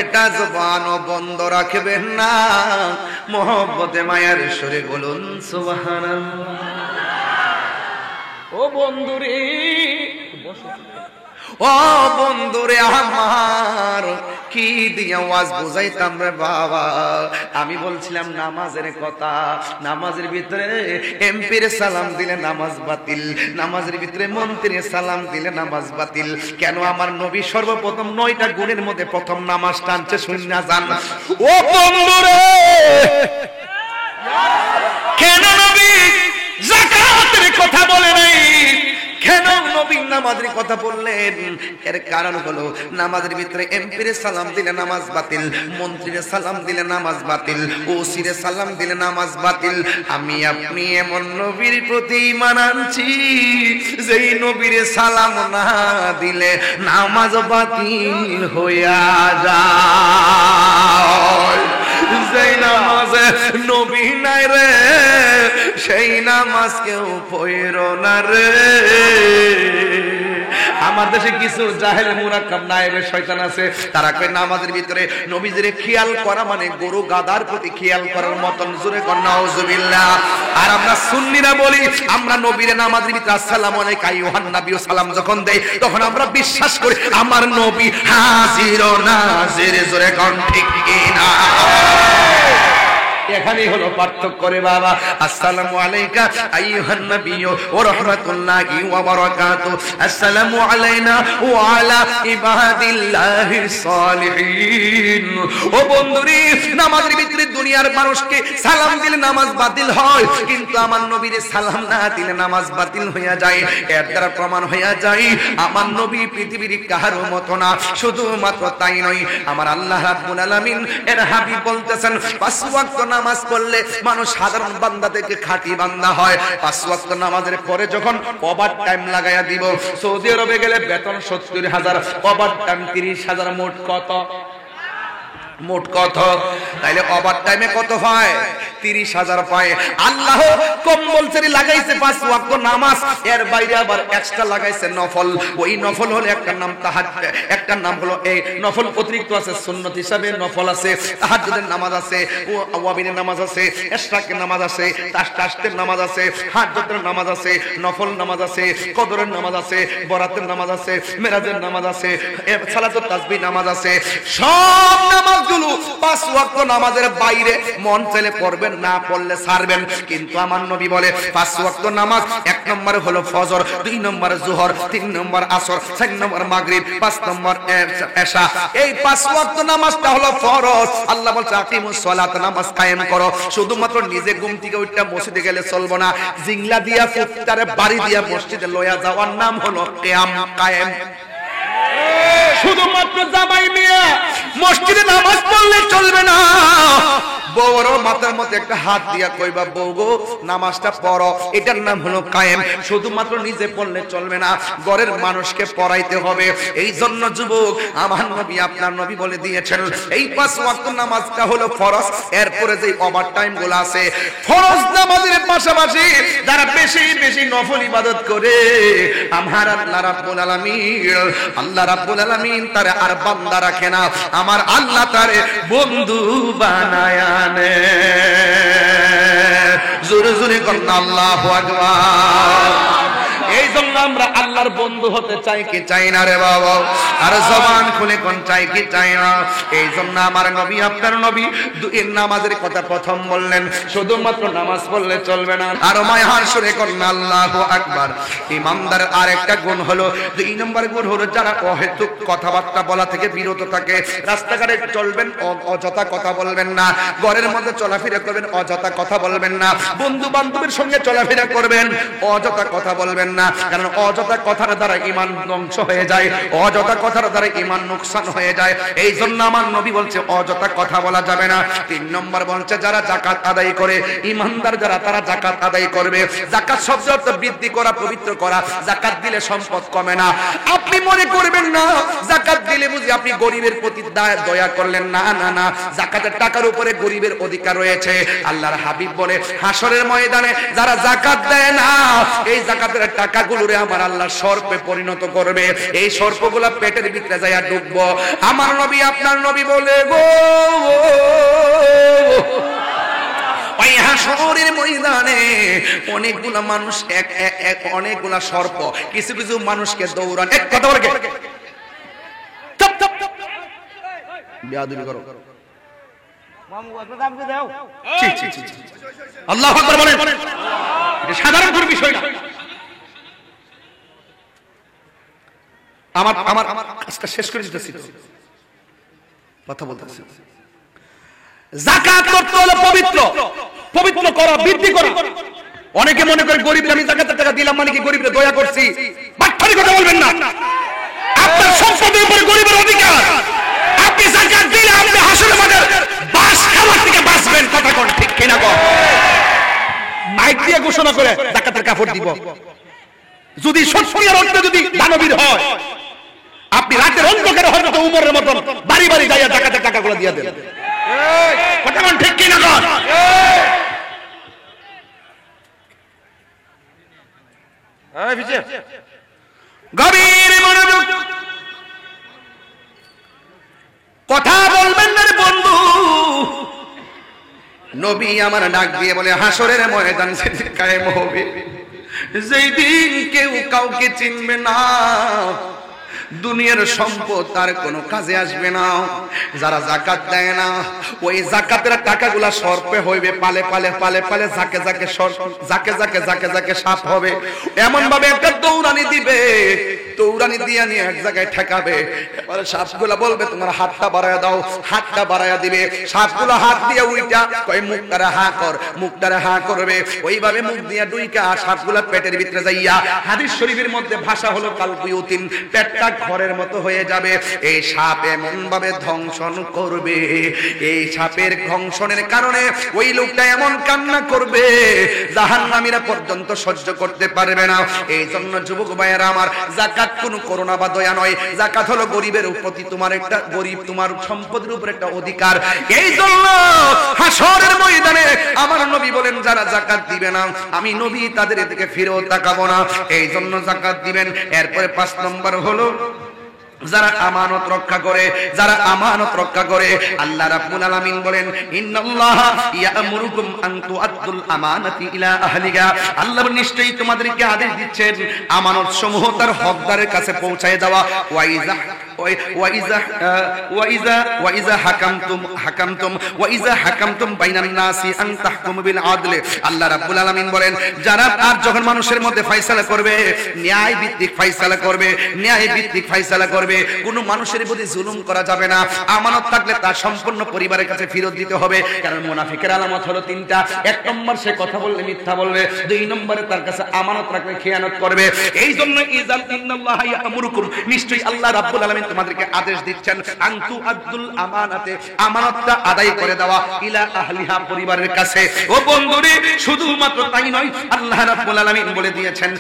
একটা জবানও বন্ধ রাখবেন না, মোহব্বতে মায়ার সুরে বলুন সুবহানাল্লাহ। ও বন্ধুরে, ও বন্ধুরে আমার, কি দিয়ে ওয়াজ বুঝাইতাম রে বাবা। আমি বলছিলাম নামাজের কথা, নামাজের ভিতরে এমপির সালাম দিলে নামাজ বাতিল, নামাজের ভিতরে মন্ত্রীর সালাম দিলে নামাজ বাতিল। কেন? আমার নবী সর্বপ্রথম 9টা গুণের মধ্যে প্রথম নামাজ টানছে, শুননা জান। ও বন্ধুরে, কেন নবী যাকাতের কথা বলে নাই? কেন নবী নামাজের কথা বললেন? এর কারণ হলো নামাজের ভিতরে এমপির সালাম দিলে নামাজ বাতিল, মন্ত্রীর সালাম দিলে নামাজ বাতিল, ওসির সালাম দিলে নামাজ বাতিল। আমি আপনি এমন নবীর প্রতি ঈমান আনছি যেই নবীর সালাম না দিলে নামাজ বাতিল হইয়া যায়। যেই নামাজে নবী নাই রে, সেই নামাজ কেউ পড়ো না রে। আমার দেশে কিছু জাহেল মুরাক্কাব নায়েবে শয়তান আছে, তারা কয় নামাজের ভিতরে নবীজিরে খেয়াল করা মানে গরু গাদার প্রতি খেয়াল করার মতন। জোরে কর নাউজুবিল্লাহ। আর আমরা সুন্নিরা বলি, আমরা নবীরে নামাজের ভিতরে আসসালামু আলাইকা আইয়ুহান নবী সালাম যখন দেই, তখন আমরা বিশ্বাস করি আমার নবী হাজির ও নাজির। জোরে কর ঠিক কিনা? এখানেই হলো পার্থক্য রে বাবা। আসসালামু আলাইকা আইয়ুহান নবী ওয়া রাহমাতুল্লাহি ওয়া বারাকাতুহু, আসসালামু আলাইনা ওয়া আলা ইবাদিল্লাহিস সালিহিন। ও বন্ধুরে, নামাজের ভিতরে দুনিয়ার মানুষকে সালাম দিলে নামাজ বাতিল হয়, কিন্তু আমার নবীর সালাম না দিলে নামাজ বাতিল হইয়া যায়। এর দ্বারা প্রমাণ হইয়া যায় আমার নবী পৃথিবীর কারো মতো না। শুধুমাত্র তাই নয়, আমার আল্লাহ রাব্বুল আলামিন এর হাবিব বলতেছেন 5 ওয়াক্ত নামাজ পড়লে মানুষ সাধারণ বান্দা থেকে খাঁটি বান্দা হয়। 5 ওয়াক্ত নামাজের পরে যখন ওভার টাইম লাগাইয়া দিব, সৌদি আরবে গেলে বেতন 70,000, ওভার টাইম 30,000, মোট কত? মোট কত? তাইলে ওভার টাইমে কত পায়? 30,000 পায়। আল্লাহ কম্বল ছেড়ে লাগাইছে 5 ওয়াক্ত নামাজ, এর বাইরে আবার এক্সট্রা লাগাইছে নফল। ওই নফল হলো একটা নাম তাহাজ্জুদ, একটা নাম হলো এই নফল অতিরিক্ত আছে, সুন্নাত হিসাবে নফল আছে, তাহাজ্জুদের নামাজ আছে, ওয়াবিনের নামাজ আছে, ইশরাকের নামাজ আছে, তাশতাশের নামাজ আছে, তাহাজ্জুদের নামাজ আছে, নফল নামাজ আছে, কদরের নামাজ আছে, বরাতের নামাজ আছে, মেরাজের নামাজ আছে, সালাতুত তাসবিহ নামাজ আছে। সব নামাজ 5 ওয়াক্ত নামাজের বাইরে মন চাইলে পড়বেন, না পড়লে ছাড়বেন। কিন্তু আমার নবী বলে 5 ওয়াক্ত নামাজ, 1 নম্বরে হলো ফজর, 2 নম্বরে যোহর, 3 নম্বর আসর, 4 নম্বর মাগরিব, 5 নম্বর এশা। এই 5 ওয়াক্ত নামাজটা হলো ফরজ। আল্লাহ বলছে আকিমুস সালাত, নামাজ কায়েম করো। শুধুমাত্র নিজে ঘুম থেকে উঠে মসজিদে গেলে চলবে না, জিংলা দিয়া ফুটতারে বাড়ি দিয়া মসজিদে লয়া যাওয়ার নাম হলো কিয়াম কায়েম। শুধুমাত্র জামাই মিয়া মসজিদে নামাজ পড়লে চলবে না। বউর মাথার মধ্যে একটা হাত দিয়া কইবা, বউ গো নামাজটা পড়ো, এটার নাম হলো কায়েম। শুধুমাত্র নিজে পড়লে চলবে না, ঘরের মানুষকে পড়াইতে হবে। এই জন্য যুবক, আমার নবী আপনার নবী বলে দিয়েছেন এই 5 ওয়াক্ত নামাজটা হলো ফরজ। এরপরে যে ওভার টাইম গুলো আছে, ফরজ নামাজের পাশাপাশি যারা বেশি বেশি নফল ইবাদত করে, আমার আল্লাহ রাব্বুল আলামিন তারে আর বান্দা রাখে না, আমার আল্লাহ তারে বন্ধু বানায় আনে। জোরে জোরে করুন আল্লাহু আকবার। এই জন্য আমরা আল্লাহর বন্ধু হতে চাই কি চাই না রে বাবা? আর জবান খুলে কোন চাই কি চাই না? এই জন্য আমার নবী, আপনার নবী দুই নামাজের কথা প্রথম বললেন। শুধুমাত্র নামাজ পড়লে চলবে না, আর মায়ার সুরে করুন আল্লাহু আকবার। ইমানদার আরেকটা গুণ হলো, 2 নম্বর গুণ হলো যারা অহেতুক কথাবার্তা বলা থেকে বিরত থাকে। রাস্তাঘাটে চলবেন, অযথা কথা বলবেন না। ঘরের মধ্যে চলাফেরা করবেন, অযথা কথা বলবেন না। বন্ধু বান্ধবের সঙ্গে চলাফেরা করবেন, অযথা কথা বলবেন না। কারণ অযথা কথার দ্বারা ঈমান ধ্বংস হয়ে যায়, অযথা কথার দ্বারা ঈমান নুকসান হয়ে যায়। এই জন্য আমার নবী বলছে অযথা কথা বলা যাবে না। 3 নম্বর বলছে যারা যাকাত আদায় করে, ঈমানদার যারা, তারা যাকাত আদায় করবে। যাকাত শব্দ অর্থ বৃদ্ধি করা, পবিত্র করা। যাকাত দিলে সম্পদ কমে না। আপনি মনে করবেন না যাকাত দিলে বুঝি আপনি গরিবের প্রতি দয়া করলেন। না না না, যাকাতের টাকার উপরে গরিবের অধিকার রয়েছে। আল্লাহর হাবিব বলে হাসরের ময়দানে যারা যাকাত দেয় না, এই যাকাতের টাকাগুলোরে আমার আল্লাহ সর্পে পরিণত করবে। এই সর্পগুলা পেটের ভিতরে যায় ডুববো। আমার নবী, আপনার নবী বলে গো, ওই হাসরের ময়দানে অনেকগুলা মানুষ, অনেকগুলা সর্প কিছু কিছু মানুষকে দৌড়ান। এক কথা বলে চুপ চুপ বিয়াদবি করো। আল্লাহু আকবার বলেন, এটা সাধারণ কোনো বিষয় না। আমার কাজটা শেষ করে দিতেছি, কথা বলতেছি। যাকাত করতে হলো পবিত্র, পবিত্র করা, বৃদ্ধি করা। অনেকে মনে করে গরিবরা আমি যাকাতের টাকা দিলাম মানে কি গরিবরে দয়া করছি। বাটপারি কথা বলবেন না। আপনার সম্পদের উপরে গরিবের অধিকার। আপনি যাকাত দিলে আপনি হাসরের মাঠে বাস খাবার থেকে বাঁচবেন। কথা কোন ঠিক কিনা কর? মাইক দিয়ে ঘোষণা করে যাকাতের কাপড় দিব। যদি সত্যিকার অর্থে যদি দানবীর হয়, আপনি রাতের অন্ধকারে হযরত উমরের মতন বাড়ি বাড়ি যাইয়া যাকাতের টাকাগুলো দিয়ে দেন। কথা কোন ঠিক কিনা কর? গভীর মনোযোগ, কথা বলবেন না রে বন্ধু। নবী আমার ডাক দিয়ে বলে হাসরের ময়দান সেদিন কায়েম হবে, যেই দিন কেউ কাউকে চিনবে না। দুনিয়ার সম্পদ তার কোনো কাজে আসবে না। যারা যাকাত দেয় না, ওই যাকাতের টাকাগুলা সর্পে হইবে, পালে পালে পালে পালে জাকে জাকে সর্প, জাকে জাকে জাকে জাকে সাপ হবে। এমন ভাবে একটা দৌড়ানি দিবে, দৌড়ানি দিয়ে নিয়ে এক জায়গায় ঠেকাবে। এবারে সাপগুলা বলবে তোমার হাতটা বাড়ায়া দাও, হাতটা বাড়ায়া দিবে। সাপগুলো হাত দিয়ে উইটা কয় মুখটারে হা কর, মুখটারে হা করবে। ওইভাবে মুখ দিয়ে ডুইকা সাপগুলা পেটের ভিতরে যাইয়া, হাদিস শরীফের মধ্যে ভাষা হলো কালকুয়ুতিন, পেটটা ঘরের মতো হয়ে যাবে। এই সাপ এমন ভাবে ধ্বংসন করবে, এই সাপের ধ্বংসনের কারণে ওই লোকটা এমন কান্না করবে জাহান্নামীরা পর্যন্ত সহ্য করতে পারবে না। এই জন্য যুবক ভাইয়েরা আমার, যাকাত কোনো করুণা বা দয়া নয়। যাকাত হলো গরিবের প্রতি তোমার একটা, গরিব তোমার সম্পদের উপর একটা অধিকার। এই জন্য হাসরের ময়দানে আমার নবী বলেন যারা যাকাত দিবে না, আমি নবী তাদের দিকে ফিরেও তাকাবো না। এই জন্য যাকাত দিবেন। এরপরে 5 নম্বর হলো যারা আমানত রক্ষা করে, যারা আমানত রক্ষা করে। আল্লাহ রাব্বুল আলামিন বলেন ইন্নাল্লাহা ইয়া'মুরুকুম আন তুআদ্দুল আমানাতি ইলা আহলিহা। আল্লাহ নিশ্চয়ই তোমাদেরকে আদেশ দিচ্ছেন আমানত সমূহ তার হকদারের কাছে পৌঁছায় দেওয়া। ওয়াইজা হাকামতুম বাইনান নাসি আন তাহকুমু বিল আদল। আল্লাহ রাব্বুল আলামিন বলেন যারা আর যখন মানুষের মধ্যে ফয়সালা করবে, ন্যায় ভিত্তিক ফয়সালা করবে, ন্যায় ভিত্তিক ফয়সালা করবে। কোন মানুষের প্রতি জুলুম করা যাবে না। আমানত থাকলে তার সম্পূর্ণ পরিবারের কাছে ফেরত দিতে হবে। কারণ মুনাফিকের আলামত হলো 3টা। 1 নম্বর সে কথা বললে মিথ্যা বলবে, 2 নম্বরে তার কাছে আমানত রাখলে খেয়ানত করবে। এই জন্য ইন্নাল্লাহা ইয়া'মুরুকুম, নিশ্চয়ই আল্লাহ রাব্বুল আলামিন তোমাদেরকে আদেশ দিচ্ছেন আনতু আব্দুল আমানাতে, আমানতটা আদায় করে দেওয়া, ইলা আহলিহা পরিবারের কাছে। ও বন্ধুরে, শুধুমাত্র তাই নয়, আল্লাহ রাব্বুল আলামিন বলে দিয়েছেন,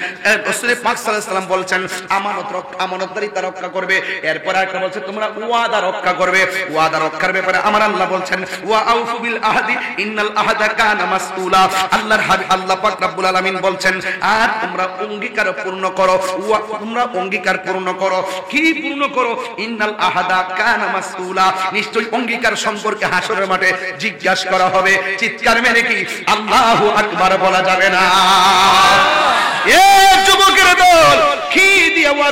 রাসূল পাক সাল্লাল্লাহু আলাইহি ওয়াসাল্লাম বলছেন আমানতদারিতা রক্ষা করবে। এরপর আরেকটা বলছে তোমরা ওয়াদা রক্ষা করবে। ওয়াদা রক্ষার ব্যাপারে আমার আল্লাহ বলছেন ওয়া আউফু বিল আহদি ইন্নাল আহদা কানা মাসউলা। আল্লাহর হাবিব আল্লাহ পাক রব্বুল আলামিন বলছেন আর তোমরা অঙ্গীকার পূর্ণ করো। তোমরা অঙ্গীকার পূর্ণ করো। কি পূর্ণ করো? ইন্নাল আহদা কানা মাসউলা, নিশ্চয়ই অঙ্গীকার সম্পর্কে হাসরের মাঠে জিজ্ঞাসা করা হবে। চিৎকার মেরে কি আল্লাহু আকবার বলা যাবে না? এ যুবকের দল,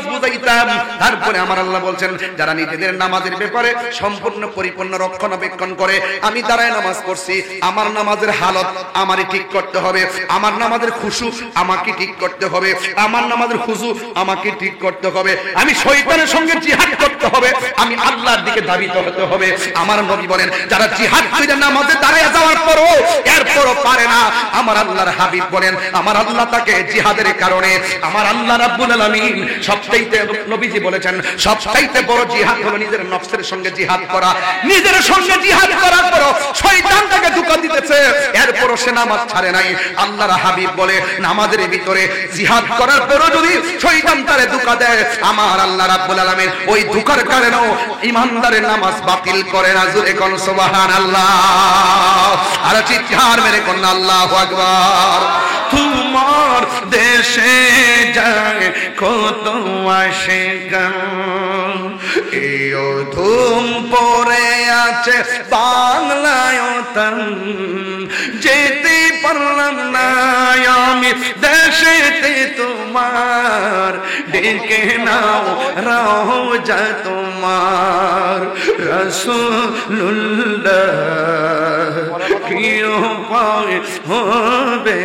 ওয়াজ বুঝাইতাম। তারপরে আমার আল্লাহ বলছেন যারা নিজেদের নামাজের ব্যাপারে সম্পূর্ণ পরিপূর্ণ রক্ষণাবেক্ষণ করে, আমি দাঁড়ায় নামাজ পড়ছি, আমার নামাজের হালত আমারই ঠিক করতে হবে, আমার নামাজের খুশু আমাকে ঠিক করতে হবে, আমার নামাজের খুশু আমাকে ঠিক করতে হবে, আমি শয়তানের সঙ্গে জিহাদ করতে হবে, আমি আল্লাহর দিকে ধাবিত হতে হবে। আমার নবী বলেন যারা জিহাদ করে নামাজে দাঁড়িয়ে যাওয়ার পরও এরপরও পারে না, আমার আল্লাহর হাবিব বলেন আমার আল্লাহ তাকে জিহাদের কারণে, আমার আল্লাহ রাব্বুল আলামিন সবচাইতে, নবীজি বলেছেন সবচাইতে বড় জিহাদ হলো নিজের নফসের সঙ্গে জিহাদ করা। নিজের সঙ্গে জিহাদ করার পরও শয়তান তাকে ধোঁকা দিতেছে, এরপরও সে নামাজ ছাড়ে নাই। আল্লাহর হাবিব বলে নামাজের ভিতরে জিহাদ করার পরও যদি শয়তান তারে ধোঁকা দেয়, আমার আল্লাহ রাব্বুল আলামিন ওই ধোঁকার কারণেও ইমানদারের নামাজ বাতিল করে না। জোরে কোন সুবহানাল্লাহ, আর চিৎকার মেরে কোন আল্লাহু আকবার। তোমার দেশে যায় কত আশিকান, এও ধুম পড়ে আছে বাংলায় তান, যেতে পারলাম না আমি দেশেতে তোমার, ডেকে নাও রওজা তোমার রাসূলুল্লাহ, কি উপায় হবে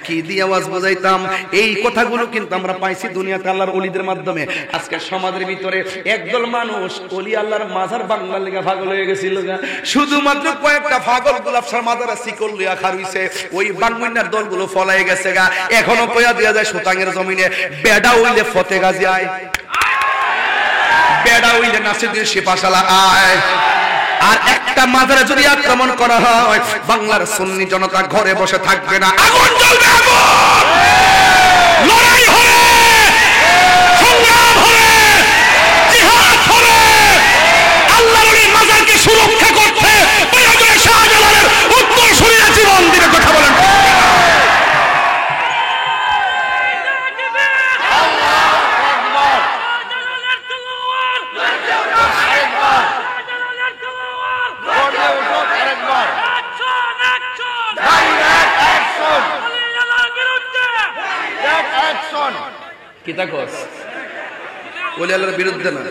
কি দিয়ে আওয়াজ বোঝাইতাম। এই কথাগুলো কিন্তু আমরা পাইছি দুনিয়াতে আল্লাহর ওলিদের মাধ্যমে। আজকে সমাজের ভিতরে একদল মানুষ ওলি আল্লাহর মাজার বাংলার লেগে পাগল হয়ে গেছিল, শুধুমাত্র কয়েকটা পাগল গোলাপসার মাজারে শিকল লিয়া খারুইছে, ওই বাংলার দলগুলো ফলাই গেছে গা। এখনো কয়া দিয়া যায় সুতাঙ্গের জমিনে বেডা হইলে ফতে গাজী আয়, বেডা হইলে নাসিরুদ্দিন শিপাশালা আয়। আর একটা মাজারে যদি আক্রমণ করা হয়, বাংলার সুন্নি জনতা ঘরে বসে থাকবে না, আগুন জ্বলবে, আগুন, লড়াই হবে, সংগ্রাম হবে, জিহাদ হবে। আল্লাহর ওই মাজারকে সুরক্ষা করতে প্রয়োজনে শাহজালালের উত্তরসূরিরা জীবন দিবে। কথা বলেন ওলি আল্লাহর বিরুদ্ধে না,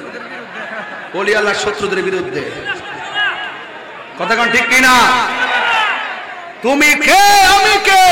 ওলি আল্লাহর শত্রুদের বিরুদ্ধে। কথা কোন ঠিক কিনা? তুমি কে আমি কে